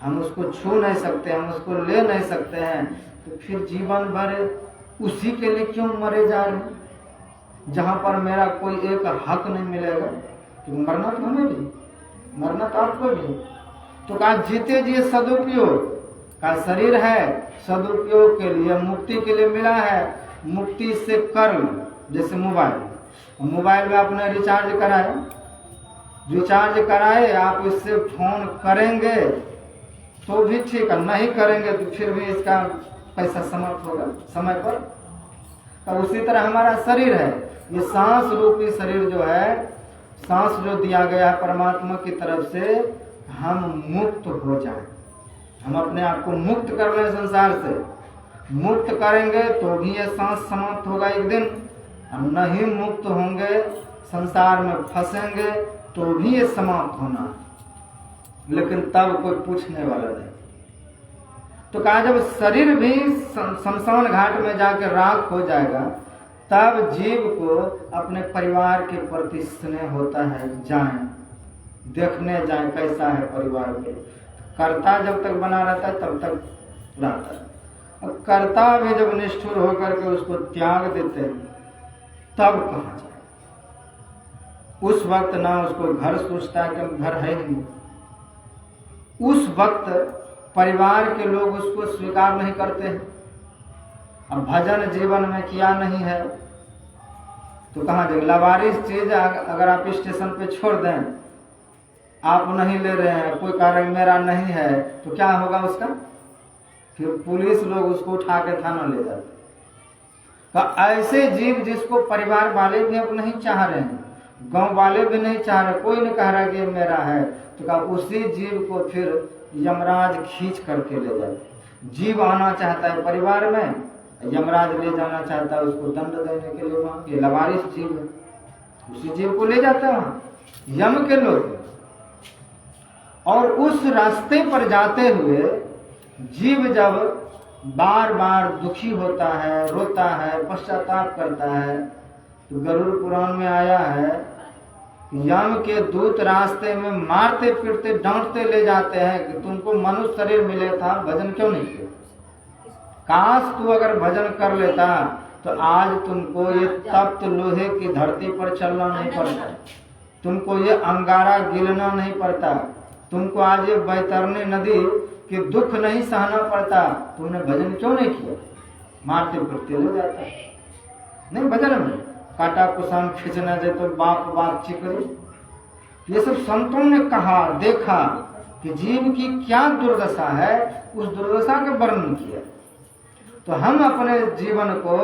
हम उसको छू नहीं सकते, हम उसको ले नहीं सकते हैं। तो फिर जीवन भर उसी के लिए क्यों मरे जा रहे हैं, जहां पर मेरा कोई एक हक नहीं मिलेगा। तो मरना तो हमें भी, मरना तो आपको भी। तो कहा जीते जी सदुपयोग, का शरीर है सदुपयोग के लिए, मुक्ति के लिए मिला है। मुक्ति से कर्म, जैसे मोबाइल में आपने रिचार्ज कराए, आप इससे फोन करेंगे तो भी ठीक है, नहीं करेंगे तो फिर भी इसका पैसा समाप्त होगा समय पर। तो उसी तरह हमारा शरीर है, ये सांस रूपी शरीर जो है, सांस जो दिया गया है परमात्मा की तरफ से, हम मुक्त हो जाएं, हम अपने आप को मुक्त कर लें संसार से। मुक्त करेंगे तो भी ये सांस समाप्त होगा एक दिन, हम नहीं मुक्त होंगे, संसार में फंसेंगे तो भी ये समाप्त होना, लेकिन तब कोई पूछने वाला नहीं। तो कहा जब शरीर भी शमशान घाट में जाकर राख हो जाएगा, तब जीव को अपने परिवार के प्रति स्नेह होता है, जाएं देखने जाएं कैसा है परिवार के। कर्ता जब तक बना रहता है तब तक रहता है, और कर्ता भी जब निष्ठुर होकर के उसको त्याग देते हैं तब कहाँ जाए। उस वक्त ना उसको घर सोचता है कि घर है नहीं, उस वक्त परिवार के लोग उसको स्वीकार नहीं करते हैं। अब भजन जीवन में किया नहीं है तो कहाँ जाएगा। लावारिस चीज अगर आप स्टेशन पे छोड़ दें, आप नहीं ले रहे हैं, कोई कारण मेरा नहीं है, तो क्या होगा उसका, फिर पुलिस लोग उसको उठा के थाना ले जाते। तो ऐसे जीव जिसको परिवार वाले भी अब नहीं चाह रहे हैं, गांव वाले भी नहीं चाह रहे, कोई नहीं कह रहा कि मेरा है, तो कहा उसी जीव को फिर यमराज खींच करके ले जाते। जीव आना चाहता है परिवार में, यमराज ले जाना चाहता है उसको दंड देने के लिए वहां। ये लवारिस जीव है, उसी जीव को ले जाता है वहां यम के लोग। और उस रास्ते पर जाते हुए जीव जब बार बार दुखी होता है, रोता है, पश्चाताप करता है, तो गरुड़ पुराण में आया है यम के दूत रास्ते में मारते पीटते डांटते ले जाते हैं कि तुमको मनुष्य शरीर मिले था, भजन क्यों नहीं किया। काश तू अगर भजन कर लेता तो आज तुमको ये तप्त लोहे की धरती पर चलना नहीं पड़ता, तुमको ये अंगारा गिलना नहीं पड़ता, तुमको आज ये बैतरणी नदी कि दुख नहीं सहना पड़ता। तुमने भजन क्यों नहीं किया। मारते पीटते ले जाता नहीं भजन में, काटा कुशाम खींचना जाए तो बाप बाप चिकरी। ये सब संतों ने कहा, देखा कि जीव की क्या दुर्दशा है, उस दुर्दशा का वर्णन किया। तो हम अपने जीवन को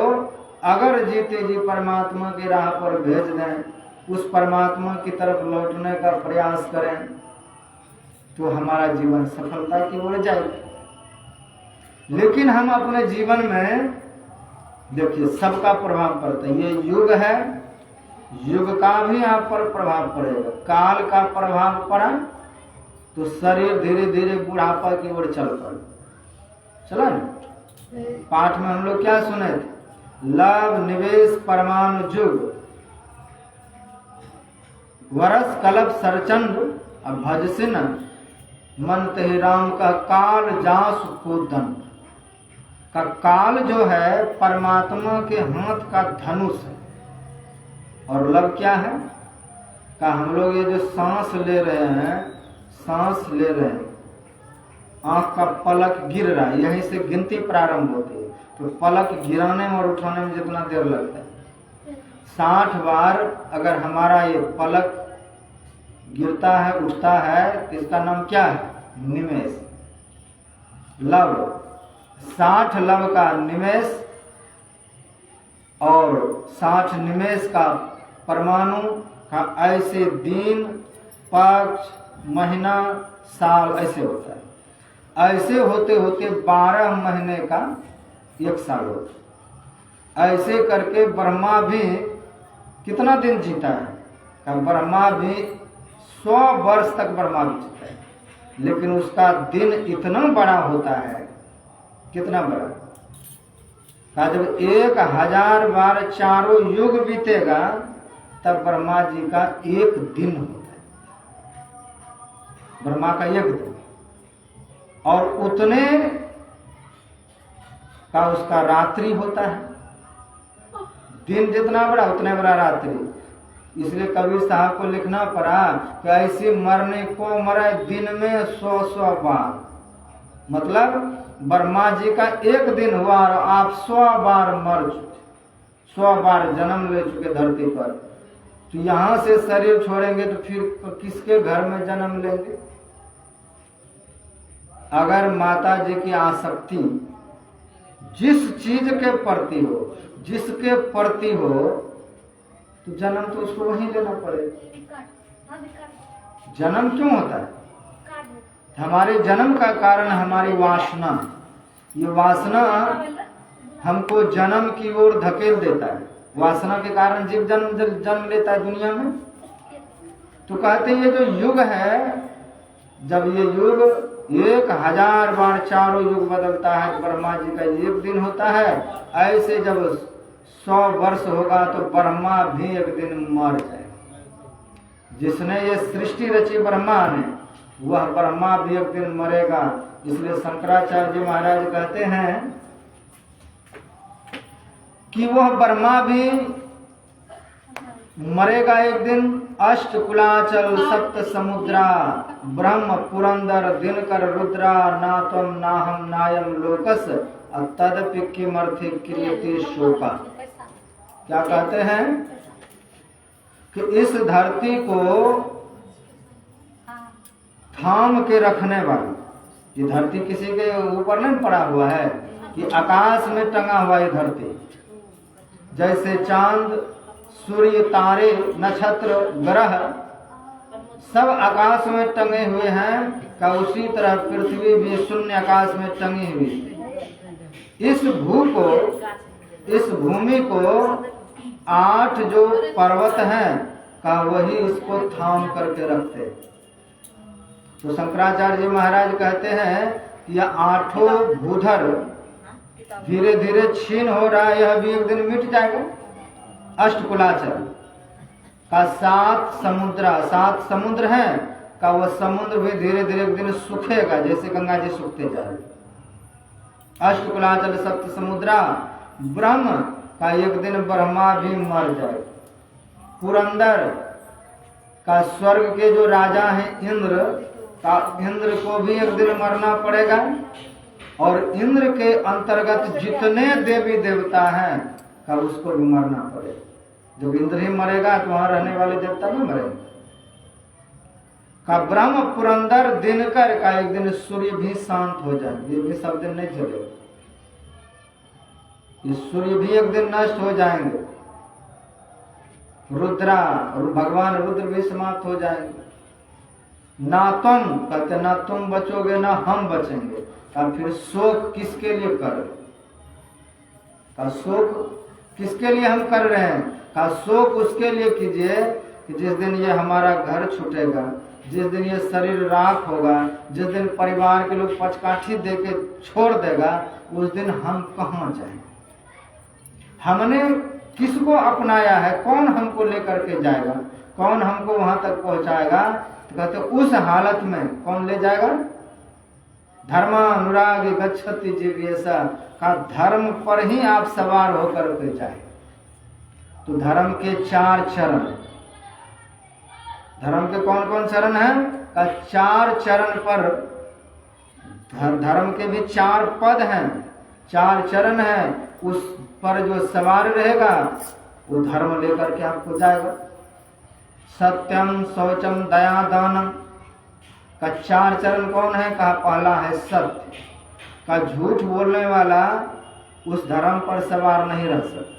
अगर जीते जी परमात्मा की राह पर भेज दें, उस परमात्मा की तरफ लौटने का प्रयास करें, तो हमारा जीवन सफलता की ओर जाएगा। लेकिन हम अपने जीवन में देखिए सबका प्रभाव पड़ता है। ये युग है, युग का भी आप पर प्रभाव पड़ेगा। काल का प्रभाव पड़ा तो शरीर धीरे धीरे बुढ़ापा की ओर चला ना। पाठ में हम लोग क्या सुने थे, लव निवेश परमाणु जुग, वरस कल्प सरचंड अब भजसिन मन तहि राम का काल जास को दंड। का काल जो है परमात्मा के हाथ का धनुष है, और लव क्या है का हम लोग ये जो सांस ले रहे हैं, सांस ले रहे हैं, आंख का पलक गिर रहा है, यहीं से गिनती प्रारंभ होती है। तो पलक गिराने में और उठाने में जितना देर लगता है, 60 बार अगर हमारा ये पलक गिरता है उठता है तो इसका नाम क्या है, निमेष, लव। 60 लव का निमेष और 60 निमेष का परमाणु का ऐसे दिन, पक्ष, महीना, साल ऐसे होता है। ऐसे होते होते 12 महीने का 1 साल होता है। ऐसे करके ब्रह्मा भी कितना दिन जीता है, ब्रह्मा भी 100 वर्ष तक ब्रह्मा भी जीता है, लेकिन उसका दिन इतना बड़ा होता है, कितना बड़ा का जब 1000 बार चारों युग बीतेगा तब ब्रह्मा जी का 1 दिन होता है, ब्रह्मा का 1 दिन। और उतने का उसका रात्रि होता है, दिन जितना बड़ा उतने बड़ा रात्रि। इसलिए कबीर साहब को लिखना पड़ा कि ऐसे मरने को मरे दिन में 100 बार, मतलब ब्रह्मा जी का एक दिन हुआ और आप 100 बार मर चुके, 100 बार जन्म ले चुके धरती पर, तो यहां से शरीर छोड़ेंगे तो फिर किसके घर में जन्म लेंगे? अगर माता जी की आसक्ति जिस चीज के प्रति हो, जिसके प्रति हो, तो जन्म तो उसको वहीं लेना पड़ेगा। जन्म क्यों होता है? हमारे जन्म का कारण हमारी वासना। ये वासना हमको जन्म की ओर धकेल देता है। वासना के कारण जीव जन्म लेता है दुनिया में। तो कहते हैं ये जो युग है, जब ये युग 1000 बार चारों युग बदलता है, ब्रह्मा जी का एक दिन होता है। ऐसे जब 100 वर्ष होगा तो ब्रह्मा भी एक दिन मर जाए। जिसने ये सृष्टि रची ब्रह्मा ने, वह ब्रह्मा भी एक दिन मरेगा। इसलिए शंकराचार्य जी महाराज कहते हैं कि वह ब्रह्मा भी मरेगा एक दिन। अष्ट कुलाचल सप्त समुद्रा ब्रह्म पुरंदर दिनकर रुद्रा ना तम ना हम नायम लोकस तदपि किमर्थि क्रियते शोका। क्या कहते हैं कि इस धरती को थाम के रखने वाली, ये धरती किसी के ऊपर नहीं पड़ा हुआ है, कि आकाश में टंगा हुआ ये धरती। जैसे चांद, सूर्य, तारे, नक्षत्र, ग्रह सब आकाश में टंगे हुए हैं, का उसी तरह पृथ्वी भी शून्य आकाश में टंगी हुई। इस भूमि को 8 जो पर्वत हैं का वही इसको थाम करके रखते। तो शंकराचार्य जी महाराज कहते हैं कि यह 8 भूधर धीरे धीरे छीन हो रहा है, यह भी एक दिन मिट जाएगा। अष्टकुलाचल का 7 समुद्र हैं का वह समुद्र भी धीरे धीरे एक दिन सूखेगा, जैसे गंगा जी सूखते जा रहे। अष्टकुलाचल सप्त समुद्रा ब्रह्म का एक दिन ब्रह्मा भी मर जाए। पुरंदर का स्वर्ग के जो राजा हैं इंद्र को भी एक दिन मरना पड़ेगा। और इंद्र के अंतर्गत जितने देवी देवता हैं का उसको भी मरना पड़ेगा। जब इंद्र ही मरेगा तो वहां रहने वाले देवता नहीं मरेंगे। का ब्रह्म पुरंदर दिनकर का एक दिन सूर्य भी शांत हो जाएंगे, ये भी सब दिन नहीं चलेगा। ये सूर्य भी एक दिन नष्ट हो जाएंगे। रुद्रा और भगवान रुद्र भी समाप्त हो जाएंगे। ना तुम कहते, ना तुम बचोगे ना हम बचेंगे। का फिर शोक किसके लिए कर रहे? का शोक किसके लिए हम कर रहे हैं? का शोक उसके लिए कीजिए कि जिस दिन ये हमारा घर छूटेगा, जिस दिन ये शरीर राख होगा, जिस दिन परिवार के लोग पचकाठी देके छोड़ देगा, उस दिन हम कहाँ जाएंगे? हमने किसको अपनाया है? कौन हमको लेकर के जाएगा? कौन हमको वहां तक पहुंचाएगा? तो कहते उस हालत में कौन ले जाएगा? धर्मानुराग गच्छति जिज्ञासा का धर्म पर ही आप सवार होकर के जाए। तो धर्म के 4 चरण, धर्म के कौन कौन चरण हैं? का 4 चरण पर, धर्म के भी 4 पद हैं, 4 चरण हैं। उस पर जो सवार रहेगा वो धर्म लेकर के आपको जाएगा। सत्यम शौचम दया दानम का 4 चरण कौन है? कहा पहला है सत्य। का झूठ बोलने वाला उस धर्म पर सवार नहीं रह सकता।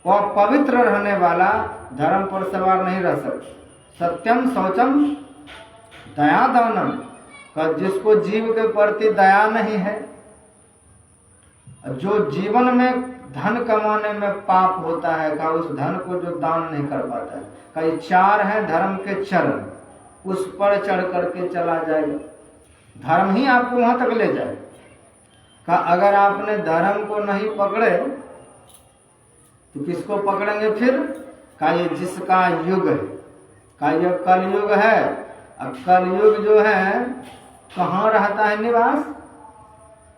और पवित्र रहने वाला धर्म पर सवार नहीं रह सकता। सत्यम शौचम दया दानम का जिसको जीव के प्रति दया नहीं है, जो जीवन में धन कमाने में पाप होता है, का उस धन को जो दान नहीं कर पाता है। का ये 4 है धर्म के चरण, उस पर चढ़ करके चला जाएगा। धर्म ही आपको वहां तक ले जाए। का अगर आपने धर्म को नहीं पकड़े तो किसको पकड़ेंगे फिर? का ये जिसका युग है, का ये कलयुग है। अब कलयुग जो है कहाँ रहता है निवास?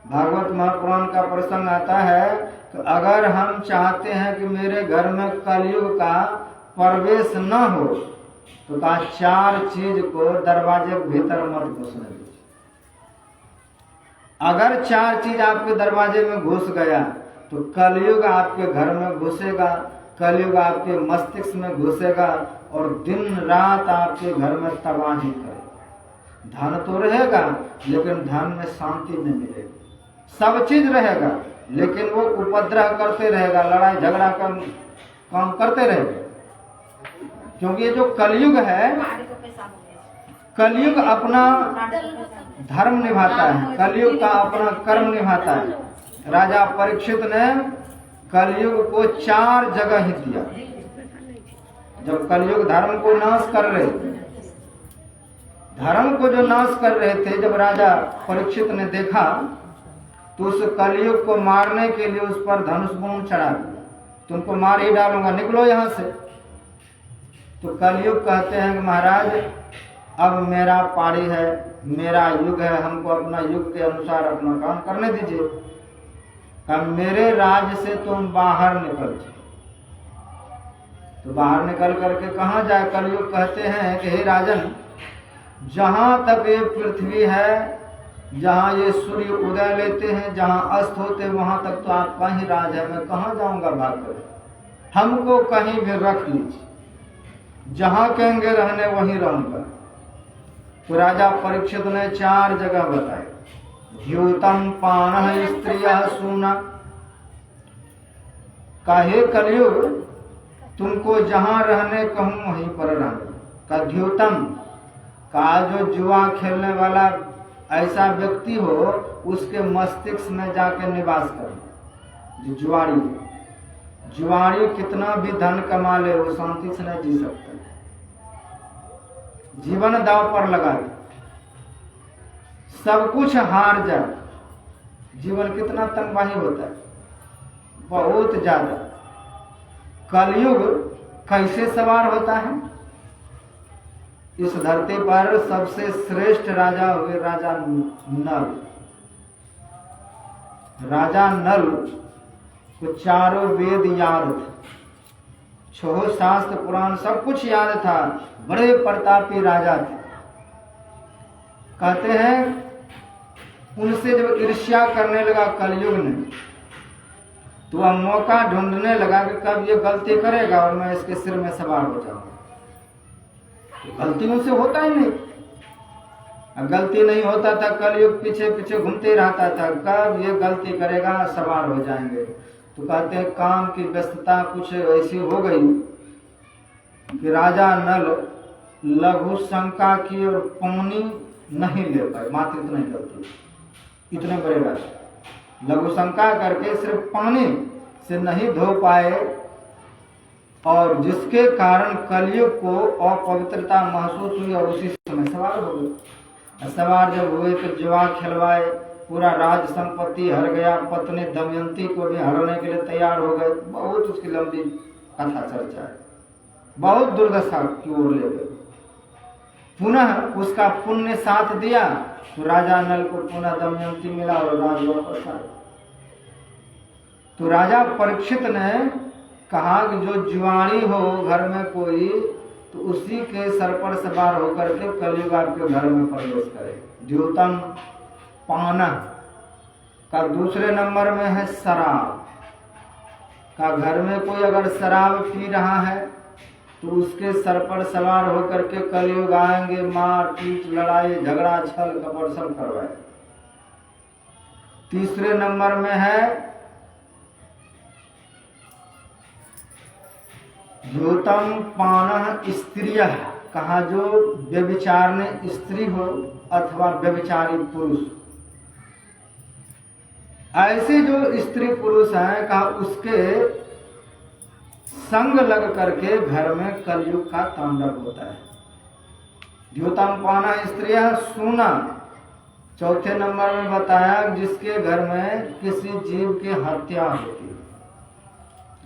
भागवत महापुराण का प्रसंग आता है कि अगर हम चाहते हैं कि मेरे घर में कलयुग का प्रवेश न हो तो का 4 चीज को दरवाजे के भीतर मत घुसने दीजिए। अगर 4 चीज आपके दरवाजे में घुस गया तो कलयुग आपके घर में घुसेगा, कलयुग आपके मस्तिष्क में घुसेगा और दिन रात आपके घर में तबाही करेगा। धन तो रहेगा लेकिन धन में शांति नहीं मिलेगी, सब चीज रहेगा लेकिन वो उपद्रव करते रहेगा, लड़ाई झगड़ा का काम करते रहेगा। क्योंकि ये जो कलयुग है, कलयुग अपना धर्म निभाता है, कलयुग का अपना कर्म निभाता है। राजा परीक्षित ने कलयुग को 4 जगह ही दिया। जब कलयुग धर्म को नाश कर रहे, धर्म को जो नाश कर रहे थे, जब राजा परीक्षित ने देखा तो उस कलयुग को मारने के लिए उस पर धनुष बाण चढ़ा दिया, तुमको मार ही डालूंगा, निकलो यहां से। तो कलयुग कहते हैं कि महाराज अब मेरा पारी है, मेरा युग है, हमको अपना युग के अनुसार अपना काम करने दीजिए। अब मेरे राज्य से तुम बाहर निकल जाओ। तो बाहर निकल करके कहाँ जाए? कलयुग कहते हैं कि हे राजन, जहां तक ये पृथ्वी है, जहां ये सूर्य उदय लेते हैं, जहां अस्त होते हैं, वहां तक तो आपका ही राज है, मैं कहाँ जाऊंगा भाग कर? हमको कहीं भी रख लीजिए, जहां कहेंगे रहने वहीं रहूंगा। तो राजा परीक्षित ने 4 जगह बताए। द्यूतम पान स्त्रिय सूना, काहे कलयुग तुमको जहां रहने कहूं वहीं पर रहना। का द्यूतम का जो जुआ खेलने वाला ऐसा व्यक्ति हो, उसके मस्तिष्क में जाके निवास करना। जो जुआरी, जुआरी कितना भी धन कमा ले वो शांति से नहीं जी सकता, जीवन दांव पर लगा दे, सब कुछ हार जाए, जीवन कितना तंगवाही होता है, बहुत ज्यादा। कलयुग कैसे सवार होता है? इस धरती पर सबसे श्रेष्ठ राजा हुए राजा नल। राजा नल को 4 वेद याद थे, 6 शास्त्र पुराण सब कुछ याद था, बड़े प्रतापी राजा थे। कहते हैं उनसे जब ईर्ष्या करने लगा कलयुग ने, तो वह मौका ढूंढने लगा कि कब ये गलती करेगा और मैं इसके सिर में सवार हो जाऊंगा। तो गलती उनसे होता ही नहीं, गलती नहीं होता था, कलयुग पीछे पीछे घूमते रहता था, कब ये गलती करेगा सवार हो जाएंगे। तो कहते हैं काम की व्यस्तता कुछ ऐसी हो गई कि राजा नल लघु शंका की और पानी नहीं ले पाए, मात्र इतना ही गलती, इतने बड़े राजा लघु शंका करके सिर्फ पानी से नहीं धो पाए, और जिसके कारण कलयुग को अपवित्रता महसूस हुई और उसी समय सवार हो गए। सवार जब हुए तो जुआ खिलवाए, पूरा राज संपत्ति हर गया, पत्नी दमयंती को भी हराने के लिए तैयार हो गए। बहुत उसकी लंबी कथा चर्चा है, बहुत दुर्दशा की ओर ले गए। पुनः उसका पुण्य साथ दिया तो राजा नल को पुनः दमयंती मिला और राज वापस आया। तो राजा परीक्षित ने कहा कि जो जुआरी हो घर में कोई, तो उसी के सर पर सवार होकर के कलयुग आपके घर में प्रवेश करे। द्यूतम पान का दूसरे नंबर में है शराब का। घर में कोई अगर शराब पी रहा है तो उसके सर पर सवार होकर के कलयुग आएंगे, मार पीट लड़ाई झगड़ा छल कपट सब करवाए। तीसरे नंबर में है द्यूतम पान स्त्रिय, कहा जो व्यभिचारने स्त्री हो अथवा व्यभिचारी पुरुष। ऐसे जो स्त्री पुरुष हैं, कहा उसके संग लग करके घर में कलयुग का तांडव होता है। द्यूतम पाना स्त्रिय सुना। चौथे नंबर में बताया जिसके घर में किसी जीव की हत्या होती है,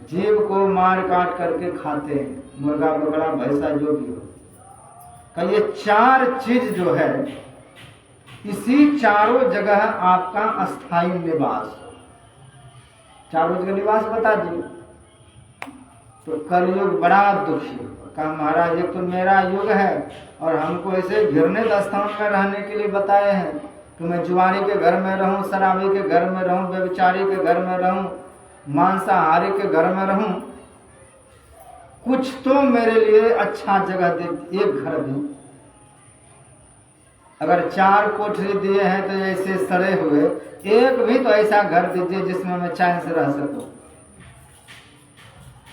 जीव को मार काट करके खाते हैं, मुर्गा बकरा भैंसा जो भी हो। का ये 4 चीज जो है, इसी चारों जगह आपका अस्थायी निवास, चारों जगह निवास बता दिए। तो कलयुग बड़ा दुखी कहा महाराज ये तो मेरा युग है और हमको ऐसे घिरने स्थान में रहने के लिए बताए हैं, कि मैं जुआरी के घर में रहूं, शराबी के घर में रहूं, व्यभिचारी के घर में रहूं, मांसाहारी के घर में रहूं, कुछ तो मेरे लिए अच्छा जगह दे, एक घर दे। अगर 4 कोठरी दिए हैं तो ऐसे सड़े हुए, एक भी तो ऐसा घर दीजिए जिसमें मैं चैन से रह सकूं।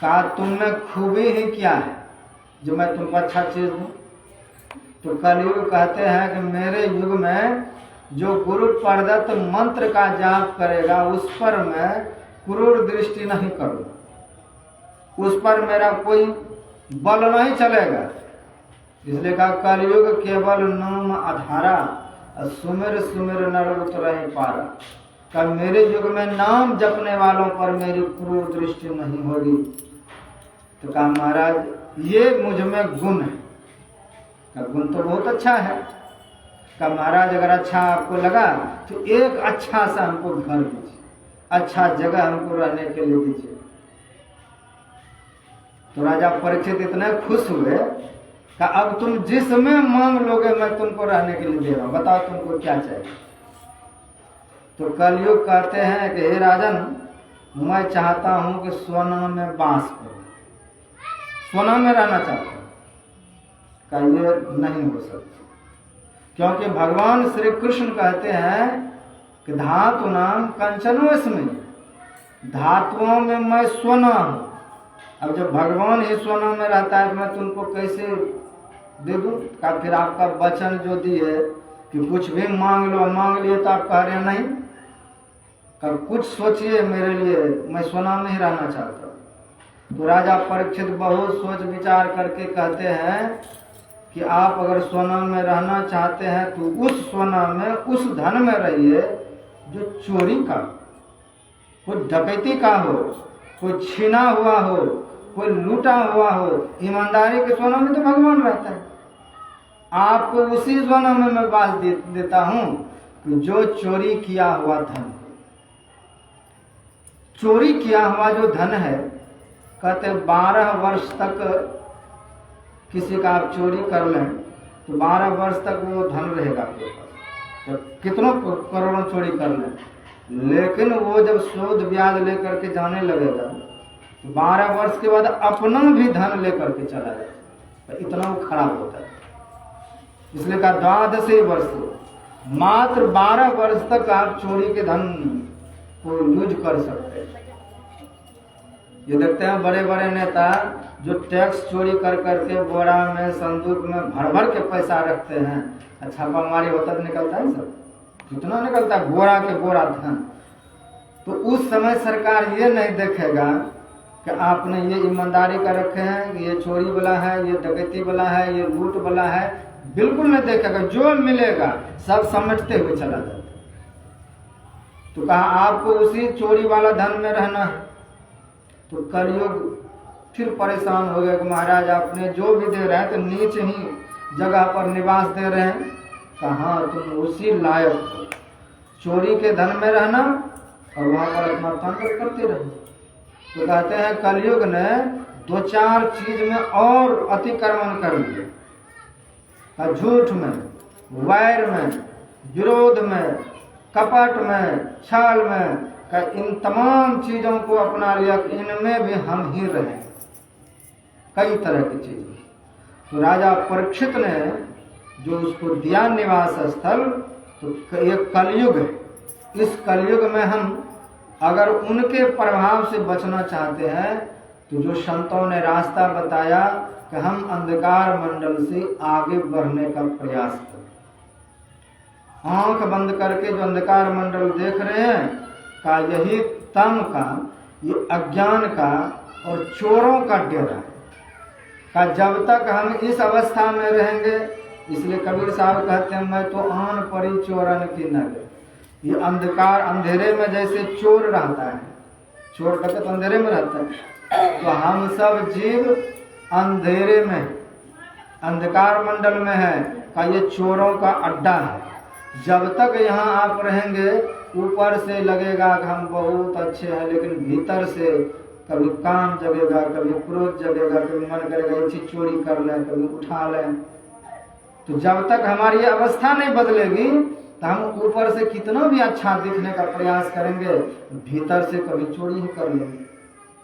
कहा तुमने खूबी ही क्या है जो मैं तुमको अच्छा चीज दूं। तो कलयुग कहते हैं कि मेरे युग में जो गुरु प्रदत्त मंत्र का जाप करेगा उस पर मैं क्रूर दृष्टि नहीं करूंगा, उस पर मेरा कोई बल नहीं चलेगा। इसलिए कहा कलयुग केवल नाम आधारा, सुमिर सुमिर नर उतरहि पारा। का मेरे युग में नाम जपने वालों पर मेरी क्रूर दृष्टि नहीं होगी। तो कहा महाराज ये मुझ में गुण है। का गुण तो बहुत अच्छा है। का महाराज अगर अच्छा आपको लगा तो एक अच्छा सा हमको घर दीजिए, अच्छा जगह हमको रहने के लिए दीजिए। तो राजा परीक्षित इतने खुश हुए कि अब तुम जिसमें मांग लोगे मैं तुमको रहने के लिए दे रहा हूं, बताओ तुमको क्या चाहिए। तो कलयुग कहते हैं कि हे राजन, मैं चाहता हूं कि सोना में वास करूं, सोना में रहना चाहता हूं। का ये नहीं हो सकता, क्योंकि भगवान श्री कृष्ण कहते हैं कि धातु नाम कंचनोस्मि, धातुओं में मैं सोना हूं। अब जब भगवान ही सोना में रहता है तो मैं तुमको कैसे दे दूं। का फिर आपका वचन जो दिए कि कुछ भी मांग लो, मांग लिए तो आप कह रहे नहीं, का कुछ सोचिए मेरे लिए, मैं सोना में ही रहना चाहता हूं। तो राजा परीक्षित बहुत सोच विचार करके कहते हैं कि आप अगर सोना में रहना चाहते हैं तो उस सोना में, उस धन में रहिए जो चोरी का, कोई डकैती का हो, कोई छीना हुआ हो, कोई लूटा हुआ हो। ईमानदारी के सोना में तो भगवान रहता है। आपको उसी सोना में मैं बात देता हूं कि जो चोरी किया हुआ धन, चोरी किया हुआ जो धन है, कहते 12 वर्ष तक किसी का आप चोरी कर लें तो 12 वर्ष तक वो धन रहेगा आपके पास, तो कितनों करोड़ों चोरी कर लें, लेकिन वो जब सूद ब्याज लेकर के जाने लगेगा तो 12 वर्ष के बाद अपना भी धन लेकर के चला जाए, तो इतना वो खराब होता है। इसलिए कहा 12 वर्ष, मात्र 12 वर्ष तक आप चोरी के धन को यूज कर सकते हैं। ये देखते हैं बड़े बड़े नेता जो टैक्स चोरी कर करके बोरा में, संदूक में भर भर के पैसा रखते हैं, छापामारी होता तो निकलता है सब, कितना निकलता है, बोरा के बोरा धन। तो उस समय सरकार ये नहीं देखेगा कि आपने ये ईमानदारी का रखे हैं, ये चोरी वाला है, ये डकैती वाला है, ये लूट वाला है, बिल्कुल नहीं देखेगा। जो मिलेगा सब समेटते हुए चला जाता। तो कहा आपको उसी चोरी वाला धन में रहना है। तो कलयुग फिर परेशान हो गया कि महाराज आपने जो भी दे रहे हैं तो नीच ही जगह पर निवास दे रहे हैं। कहा तुम उसी लायक हो, चोरी के धन में रहना और वहां पर अपना ताकत करते रहो। तो कहते हैं कलयुग ने 2-4 चीज में और अतिक्रमण कर लिया, झूठ में, वैर में, विरोध में, कपट में, छल में, का इन तमाम चीजों को अपना लिया, इनमें भी हम ही रहें, कई तरह की चीजें। तो राजा परीक्षित ने जो उसको दिया निवास स्थल, तो ये कलयुग है। इस कलयुग में हम अगर उनके प्रभाव से बचना चाहते हैं तो जो संतों ने रास्ता बताया कि हम अंधकार मंडल से आगे बढ़ने का प्रयास करें। आंख बंद करके जो अंधकार मंडल देख रहे हैं का यही तम का, ये अज्ञान का और चोरों का डेरा है। का जब तक हम इस अवस्था में रहेंगे, इसलिए कबीर साहब कहते हैं मैं तो आन पड़ी चोरन की नजर। ये अंधकार, अंधेरे में जैसे चोर रहता है, चोर डकैत तो अंधेरे में रहता है, तो हम सब जीव अंधेरे में, अंधकार मंडल में है। का ये चोरों का अड्डा है। जब तक यहाँ आप रहेंगे, ऊपर से लगेगा कि हम बहुत अच्छे हैं, लेकिन भीतर से कभी काम जगेगा, कभी क्रोध जगेगा, कभी मन करेगा ये चीज चोरी कर लें, कभी उठा लें। तो जब तक हमारी अवस्था नहीं बदलेगी तो हम ऊपर से कितना भी अच्छा दिखने का प्रयास करेंगे, भीतर से कभी चोरी ही कर लेंगे,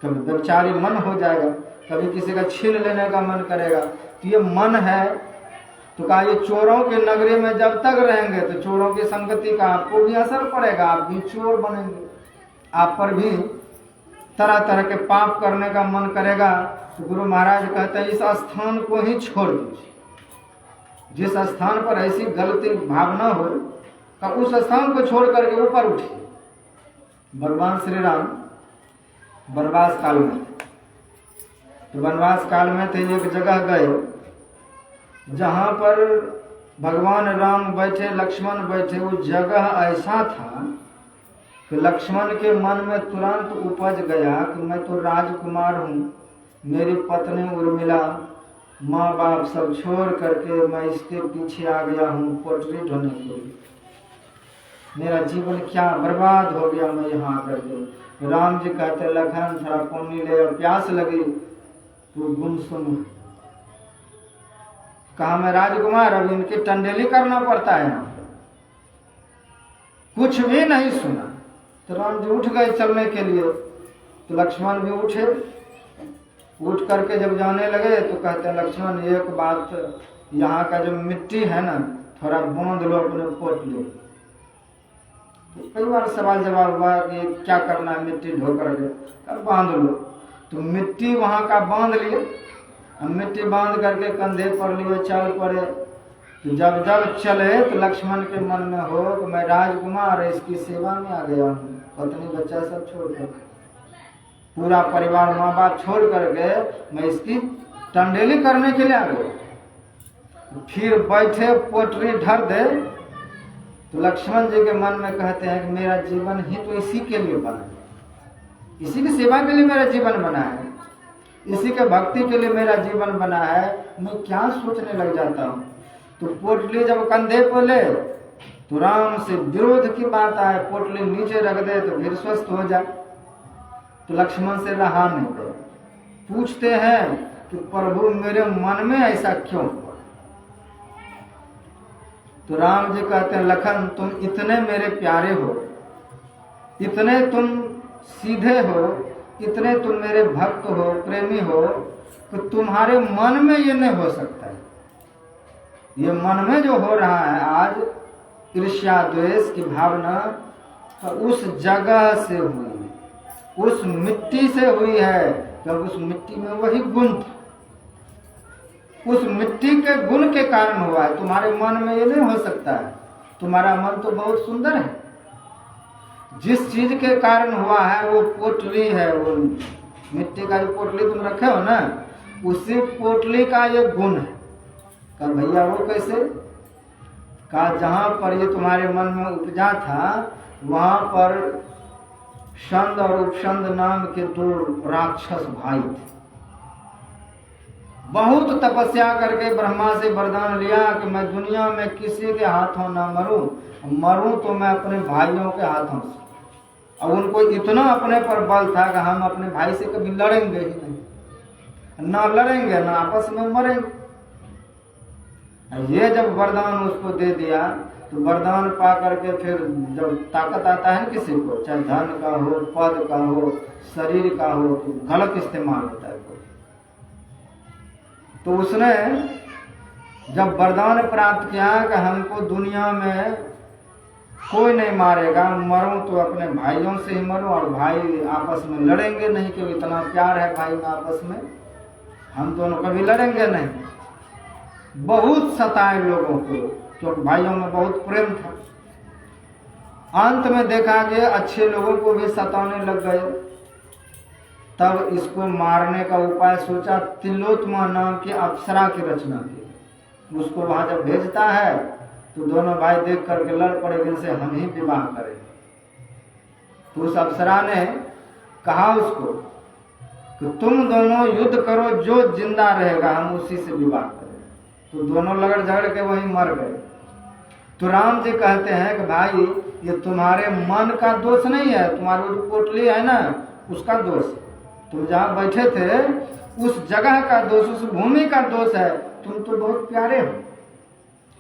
कभी व्यभिचारी मन हो जाएगा, कभी किसी का छीन लेने का मन करेगा। तो ये मन है, तो कहा ये चोरों के नगरी में जब तक रहेंगे तो चोरों की संगति का आपको भी असर पड़ेगा, आप भी चोर बनेंगे, आप पर भी तरह तरह के पाप करने का मन करेगा। तो गुरु महाराज कहते हैं इस स्थान को ही छोड़ दीजिए, जिस स्थान पर ऐसी गलती भावना हो का उस स्थान को छोड़ करके ऊपर उठिए। भगवान श्री राम वनवास काल में, तो वनवास काल में थे, एक जगह गए जहां पर भगवान राम बैठे, लक्ष्मण बैठे। वो जगह ऐसा था कि लक्ष्मण के मन में तुरंत उपज गया कि मैं तो राजकुमार हूँ, मेरी पत्नी उर्मिला, माँ बाप सब छोड़ करके मैं इसके पीछे आ गया हूँ पोटली ढोने के लिए, मेरा जीवन क्या बर्बाद हो गया मैं यहाँ आकर के। राम जी कहते लखन थोड़ा पानी ले, और प्यास लगी तो गुण सुन। कहा मैं राजकुमार, अब इनकी टंडेली करना पड़ता है यहाँ पर, कुछ भी नहीं सुना। तो राम जी उठ गए चलने के लिए, तो लक्ष्मण भी उठे, उठ करके जब जाने लगे तो कहते हैं लक्ष्मण एक बात, यहाँ का जो मिट्टी है ना थोड़ा बांध लो अपने पोटली। तो कई बार सवाल जवाब हुआ कि क्या करना है मिट्टी ढो करके, अब बांध लो। तो मिट्टी वहाँ का बांध लिए, मिट्टी बांध करके कंधे पर लिए चल पड़े। तो जब जब चले तो लक्ष्मण के मन में हो कि मैं राजकुमार इसकी सेवा में आ गया हूँ, पत्नी बच्चा सब छोड़ कर, पूरा परिवार माँ बाप छोड़ करके मैं इसकी टंडेली करने के लिए आ गया। फिर बैठे पोटली ढर दे, तो लक्ष्मण जी के मन में कहते हैं कि मेरा जीवन ही तो इसी के लिए बना है, इसी की सेवा के लिए मेरा जीवन बना है, इसी के भक्ति के लिए मेरा जीवन बना है, मैं क्या सोचने लग जाता हूँ। तो पोटली जब कंधे पर ले तो राम से विरोध की बात आए, पोटली नीचे रख दे तो फिर स्वस्थ हो जाए। तो लक्ष्मण से रहा नहीं गए, पूछते हैं कि प्रभु मेरे मन में ऐसा क्यों हुआ। तो राम जी कहते हैं लखन तुम इतने मेरे प्यारे हो, इतने तुम सीधे हो, इतने तुम मेरे भक्त हो, प्रेमी हो, तो तुम्हारे मन में ये नहीं हो सकता है। ये मन में जो हो रहा है आज ईर्ष्या द्वेष की भावना, तो उस जगह से हुई है, उस मिट्टी से हुई है, क्योंकि उस मिट्टी में वही गुण था, उस मिट्टी के गुण के कारण हुआ है। तुम्हारे मन में ये नहीं हो सकता है, तुम्हारा मन तो बहुत सुंदर है, जिस चीज के कारण हुआ है वो पोटली है, वो मिट्टी का जो पोटली तुम रखे हो ना, उसी पोटली का ये गुण है। कहा भैया वो कैसे? कहा जहां पर ये तुम्हारे मन में उपजा था वहां पर छंद और उपछंद नाम के दो राक्षस भाई थे, बहुत तपस्या करके ब्रह्मा से वरदान लिया कि मैं दुनिया में किसी के हाथों ना मरूं तो मैं अपने भाइयों के हाथों से। और उनको इतना अपने पर बल था कि हम अपने भाई से कभी लड़ेंगे ही नहीं, ना लड़ेंगे ना आपस में मरेंगे। ये जब वरदान उसको दे दिया तो वरदान पा करके फिर जब ताकत आता है किसी को, चाहे धन का हो, पद का हो, शरीर का हो, तो गलत इस्तेमाल होता है। तो उसने जब वरदान प्राप्त किया कि हमको दुनिया में कोई नहीं मारेगा, मरूं तो अपने भाइयों से ही मरूं, और भाई आपस में लड़ेंगे नहीं, क्योंकि इतना प्यार है भाई में आपस में, हम दोनों कभी लड़ेंगे नहीं। बहुत सताए लोगों को, क्योंकि भाइयों में बहुत प्रेम था। अंत में देखा गया अच्छे लोगों को भी सताने लग गए। तब इसको मारने का उपाय सोचा, तिलोत्तमा नाम की अप्सरा की रचना की। उसको वहां जब भेजता है तो दोनों भाई देख करके लड़ पड़े, इनसे हम ही विवाह करें। तो उस अप्सरा ने कहा उसको कि तुम दोनों युद्ध करो, जो जिंदा रहेगा हम उसी से विवाह करें। तो दोनों लगड़ झगड़ के वहीं मर गए। तो राम जी कहते हैं कि भाई ये तुम्हारे मन का दोष नहीं है, तुम्हारी जो पोटली है ना उसका दोष है, तुम जहाँ बैठे थे उस जगह का दोष, उस भूमि का दोष है। तुम तो बहुत प्यारे हो,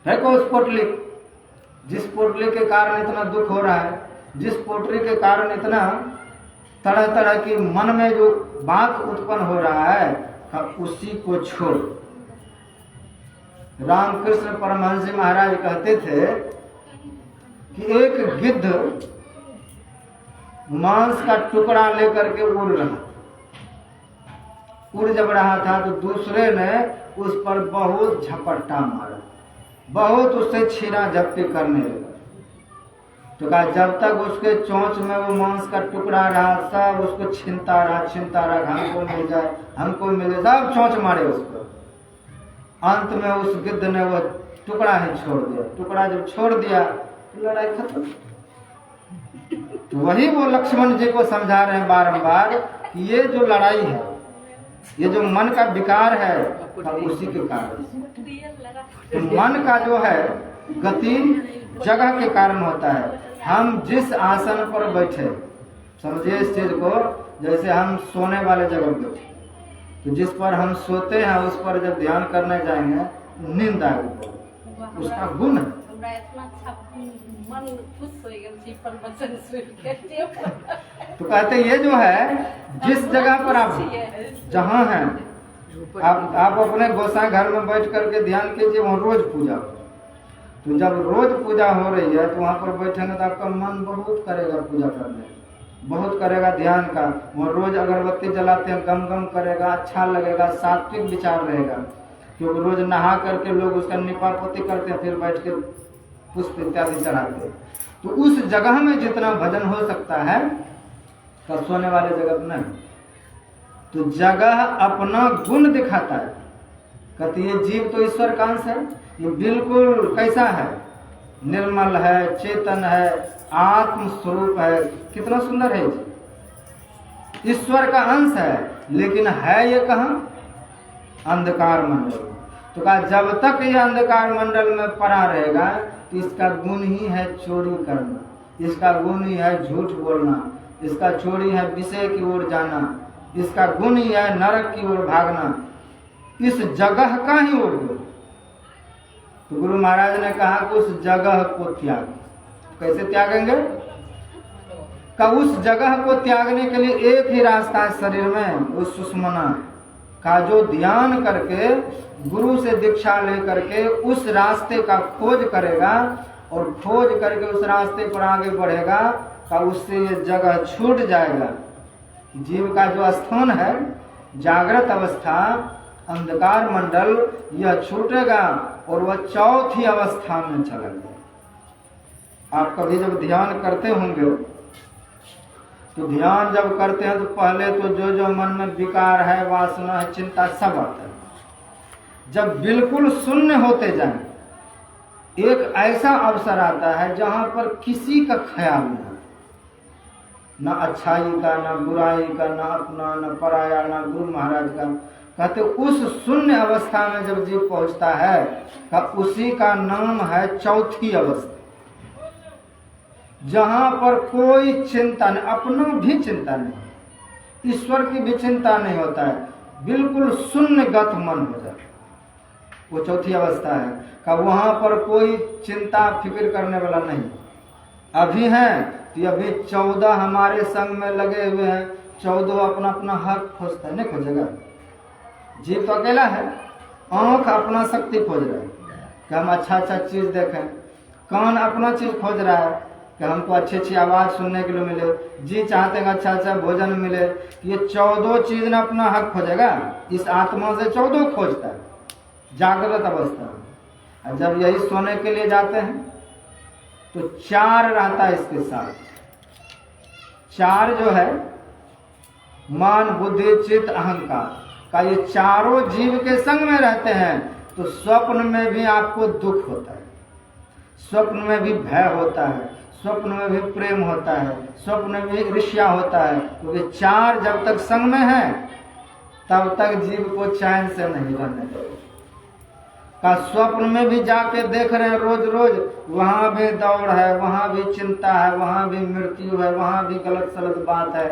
है को उस पोटली। जिस पोटली के कारण इतना दुख हो रहा है, जिस पोटली के कारण इतना तरह तरह की मन में जो बात उत्पन्न हो रहा है, उसी को छोड़। रामकृष्ण परमहंस जी महाराज कहते थे कि एक गिद्ध मांस का टुकड़ा लेकर के उड़ जब रहा था तो दूसरे ने उस पर बहुत झपट्टा मारा, बहुत उससे छीना झपटी करने लगा। तो कहा जब तक उसके चोंच में वो मांस का टुकड़ा रहा, सब उसको छीनता रहा, हमको मिल जाए, हमको मिल जाए, सब चोंच मारे उसको। अंत में उस गिद्ध ने वो टुकड़ा ही छोड़ दिया। टुकड़ा जब छोड़ दिया तो लड़ाई खत्म। तो वही वो लक्ष्मण जी को समझा रहे हैं बारंबार कि ये जो लड़ाई है, ये जो मन का विकार है, उसी के कारण। तो मन का जो है गति जगह के कारण होता है। हम जिस आसन पर बैठे, समझिए इस चीज को, जैसे हम सोने वाले जगह बैठे, तो जिस पर हम सोते हैं उस पर जब ध्यान करने जाएंगे नींद आएगी, उसका गुण है। तो कहते ये जो है जिस जगह पर आप जहाँ हैं, आप अपने गोसाई घर में बैठ करके ध्यान कीजिए, वहाँ रोज पूजा। तो जब रोज पूजा हो रही है तो वहाँ पर बैठेंगे तो आपका मन बहुत करेगा पूजा करने, बहुत करेगा ध्यान का। वहाँ रोज अगरबत्ती जलाते हैं, गम गम करेगा, अच्छा लगेगा, सात्विक विचार रहेगा। क्योंकि रोज नहा करके लोग उसका निपा पोती करते हैं, फिर बैठ के पुष्प इत्यादि चढ़ाते हैं। तो उस जगह में जितना भजन हो सकता है, तब सोने वाले जगह पर नहीं। तो जगह अपना गुण दिखाता है। कहते ये जीव तो ईश्वर का अंश है, ये बिल्कुल कैसा है, निर्मल है, चेतन है, आत्म स्वरूप है, कितना सुंदर है, ईश्वर का अंश है। लेकिन है ये कहाँ? अंधकार मंडल। तो कहा जब तक ये अंधकार मंडल में पड़ा रहेगा तो इसका गुण ही है चोरी करना, इसका गुण ही है झूठ बोलना, इसका चोरी है विषय की ओर जाना, इसका गुण ही है नरक की ओर भागना, इस जगह का ही ओर। तो गुरु महाराज ने कहा कि उस जगह को त्याग। कैसे त्यागेंगे? का उस जगह को त्यागने के लिए एक ही रास्ता है शरीर में, उस सुषमना का, जो ध्यान करके गुरु से दीक्षा लेकर के उस रास्ते का खोज करेगा और खोज करके उस रास्ते पर आगे बढ़ेगा, का उससे ये जगह छूट जाएगा। जीव का जो स्थान है जागृत अवस्था, अंधकार मंडल, यह छूटेगा और वह चौथी अवस्था में चला गया। आप कभी जब ध्यान करते होंगे तो ध्यान जब करते हैं तो पहले तो जो मन में विकार है, वासना है, चिंता, सब आता है। जब बिल्कुल शून्य होते जाए, एक ऐसा अवसर आता है जहां पर किसी का ख्याल नहीं, न अच्छाई का, न बुराई का, न अपना, न पराया, न गुरु महाराज का। कहते उस शून्य अवस्था में जब जीव पहुंचता है, का उसी का नाम है चौथी अवस्था, जहां पर कोई चिंता नहीं, अपना भी चिंता नहीं, ईश्वर की भी चिंता नहीं होता है, बिल्कुल शून्यगत मन हो जाता है। वो चौथी अवस्था है का वहां पर कोई चिंता फिक्र करने वाला नहीं। अभी हैं तो अभी 14 हमारे संग में लगे हुए हैं, 14 अपना अपना हक खोजता है, नहीं खोजेगा? जीव तो अकेला है, आंख अपना शक्ति खोज रहा है कि हम अच्छा अच्छा चीज देखें, कान अपना चीज खोज रहा है कि हमको अच्छी अच्छी आवाज सुनने के लिए मिले, जी चाहते हैं अच्छा अच्छा भोजन मिले। ये 14 चीज ने अपना हक खोजेगा, इस आत्मा से 14 खोजता है जागृत अवस्था में। और जब यही सोने के लिए जाते हैं तो 4 रहता है इसके साथ। 4 जो है मान, बुद्धि, चित्त, अहंकार का, ये चारों जीव के संग में रहते हैं। तो स्वप्न में भी आपको दुख होता है, स्वप्न में भी भय होता है, स्वप्न में भी प्रेम होता है, स्वप्न में भी ईर्ष्या होता है। क्योंकि तो 4 जब तक संग में है तब तक जीव को चैन से नहीं रहने देगा। का स्वप्न में भी जाके देख रहे हैं रोज रोज, वहां भी दौड़ है, वहां भी चिंता है, वहां भी मृत्यु है, वहां भी गलत सलत बात है।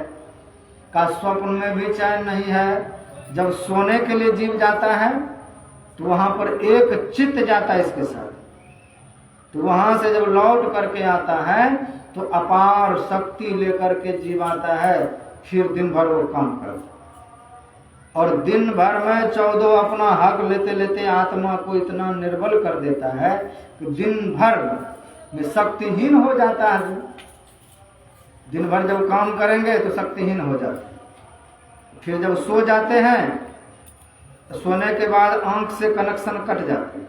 का स्वप्न में भी चैन नहीं है। जब सोने के लिए जीव जाता है तो वहां पर एक चित्त जाता है इसके साथ, तो वहां से जब लौट करके आता है तो अपार शक्ति लेकर के जीव आता है, फिर दिन भर वो काम करता है। और दिन भर में 14 अपना हक लेते लेते आत्मा को इतना निर्बल कर देता है कि दिन भर में शक्तिहीन हो जाता है। दिन भर जब काम करेंगे तो शक्तिहीन हो जाते हैं। फिर जब सो जाते हैं तो सोने के बाद आंख से कनेक्शन कट जाते हैं,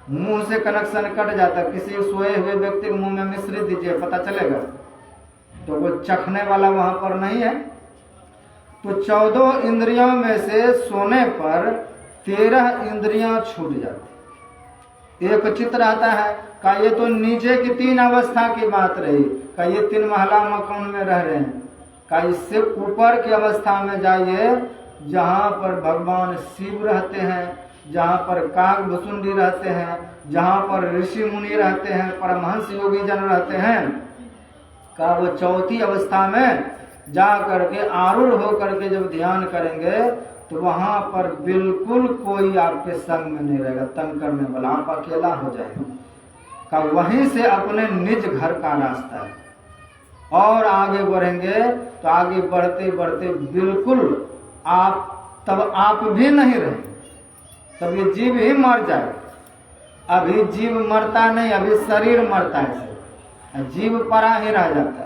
मुंह से कनेक्शन कट जाता है। किसी सोए हुए व्यक्ति के मुंह में मिश्री दीजिए, पता चलेगा? तो वो चखने वाला वहां पर नहीं है। तो 14 इंद्रियों में से सोने पर 13 इंद्रियां छूट जाती। एक चित्र आता है का ये तो नीचे की 3 अवस्था की बात रही, का ये 3 महला मकान में रह रहे हैं, का इससे ऊपर की अवस्था में जाइए जहाँ पर भगवान शिव रहते हैं, जहाँ पर काग भुसुंडी रहते हैं, जहाँ पर ऋषि मुनि रहते हैं, परमहंस योगी जन रहते हैं, का वो चौथी अवस्था में जा करके आरूढ़ हो करके जब ध्यान करेंगे तो वहां पर बिल्कुल कोई आपके संग में नहीं रहेगा, तंग करने वाला, आप अकेला हो जाएगा। का वहीं से अपने निज घर का रास्ता है। और आगे बढ़ेंगे तो आगे बढ़ते बढ़ते बिल्कुल तब आप भी नहीं रहे, तब ये जीव ही मर जाए। अभी जीव मरता नहीं, अभी शरीर मरता है, जीव परा ही रह जाता है।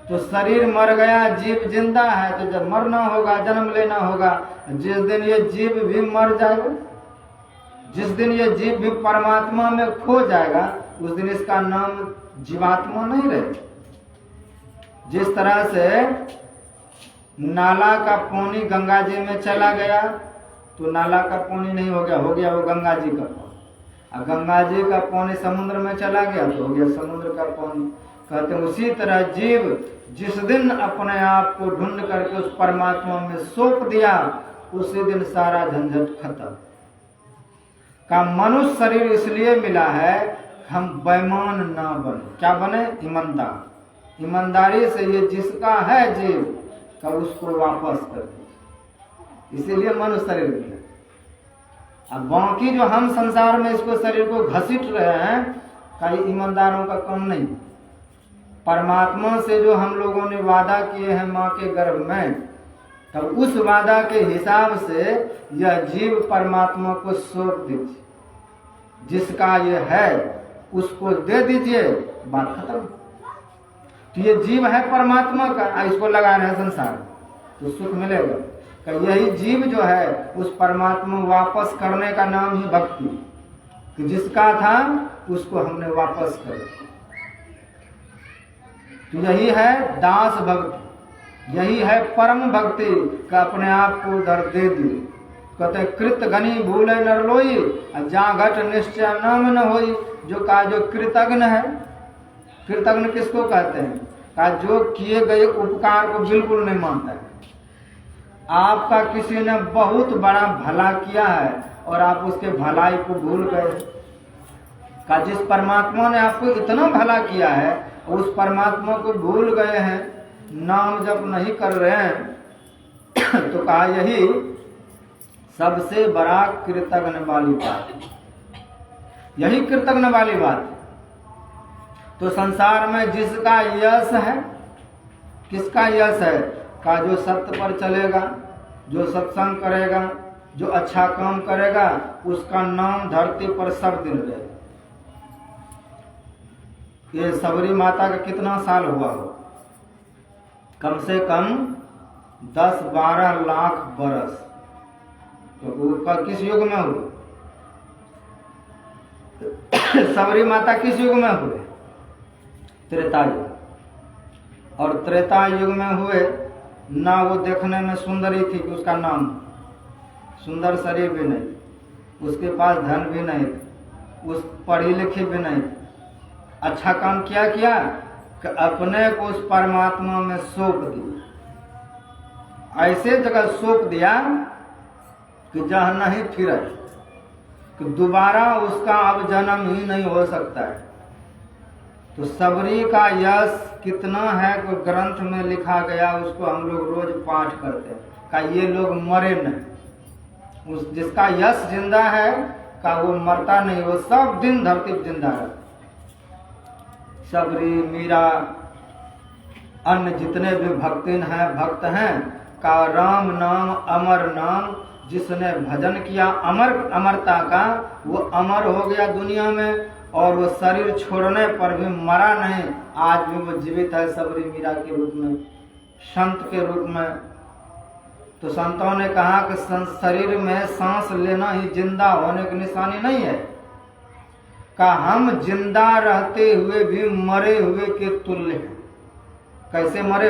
तो शरीर मर गया, जीव जिंदा है, तो जब मरना होगा, जन्म लेना होगा। जिस दिन ये जीव भी मर जाएगा, जिस दिन ये जीव भी परमात्मा में खो जाएगा, उस दिन इसका नाम जीवात्मा नहीं रहेगा। जिस तरह से नाला का पानी गंगा जी में चला गया तो नाला का पानी नहीं हो गया वो गंगा जी का पानी। और गंगा जी का पानी समुद्र में चला गया तो हो गया समुद्र का पानी। कहते हैं उसी तरह जीव जिस दिन अपने आप को ढूंढ करके उस परमात्मा में सौंप दिया, उसी दिन सारा झंझट खत्म। का मनुष्य शरीर इसलिए मिला है हम बेईमान ना बने। क्या बने? ईमानदार। ईमानदारी से ये जिसका है जीव का उसको वापस कर दे, इसीलिए मनुष्य शरीर मिला। अब बाकी जो हम संसार में इसको शरीर को घसीट रहे हैं, का ईमानदारों का काम नहीं। परमात्मा से जो हम लोगों ने वादा किए हैं माँ के गर्भ में, तब उस वादा के हिसाब से यह जीव परमात्मा को सौंप दीजिए। जिसका ये है उसको दे दीजिए, बात खत्म। तो ये जीव है परमात्मा का, इसको लगा रहे हैं संसार तो सुख मिलेगा। कि यही जीव जो है उस परमात्मा वापस करने का नाम ही भक्ति, कि जिसका था उसको हमने वापस कर। तो यही है दास भक्ति, यही है परम भक्ति का अपने आप को उधर दे दिए। कहते कृत घनी भूले नर लोई, जा घट निश्चय नाम न होई। जो कृतज्ञ है, कृतज्ञ किसको कहते हैं? का जो किए गए उपकार को बिल्कुल नहीं मानता है। आपका किसी ने बहुत बड़ा भला किया है और आप उसके भलाई को भूल गए। का जिस परमात्मा ने आपको इतना भला किया है उस परमात्मा को भूल गए हैं, नाम जप नहीं कर रहे हैं, तो कहा यही सबसे बड़ा कृतज्ञ वाली बात, यही कृतज्ञ वाली बात। तो संसार में जिसका यश है, किसका यश है? का जो सत्य पर चलेगा, जो सत्संग करेगा, जो अच्छा काम करेगा, उसका नाम धरती पर सब दिन रहेगा। ये सबरी माता का कितना साल हुआ हो? कम से कम 10-12 लाख बरस। तो वो किस युग में हुए? सबरी माता किस युग में हुए? त्रेता युग। और त्रेता युग में हुए ना वो देखने में सुंदरी थी कि उसका नाम, सुंदर शरीर भी नहीं, उसके पास धन भी नहीं, उस पढ़ी लिखी भी नहीं। अच्छा काम क्या किया कि अपने को उस परमात्मा में सौंप दिया। ऐसे जगह सौंप दिया कि जहाँ नहीं फिरे, कि दोबारा उसका अब जन्म ही नहीं हो सकता है। तो सबरी का यश कितना है कोई ग्रंथ में लिखा गया, उसको हम लोग रोज पाठ करते हैं। का ये लोग मरे नहीं, उस जिसका यश जिंदा है का वो मरता नहीं, वो सब दिन धरती पर जिंदा है। सबरी, मीरा, अन्य जितने भी भक्त हैं का राम नाम अमर नाम, जिसने भजन किया अमरता का, वो अमर हो गया दुनिया में, और वो शरीर छोड़ने पर भी मरा नहीं, आज भी वो जीवित है सबरी मीरा के रूप में, संत के रूप में। तो संतों ने कहा कि शरीर में सांस लेना ही जिंदा होने की निशानी नहीं है, का हम जिंदा रहते हुए भी मरे हुए के तुल्य हैं। कैसे मरे?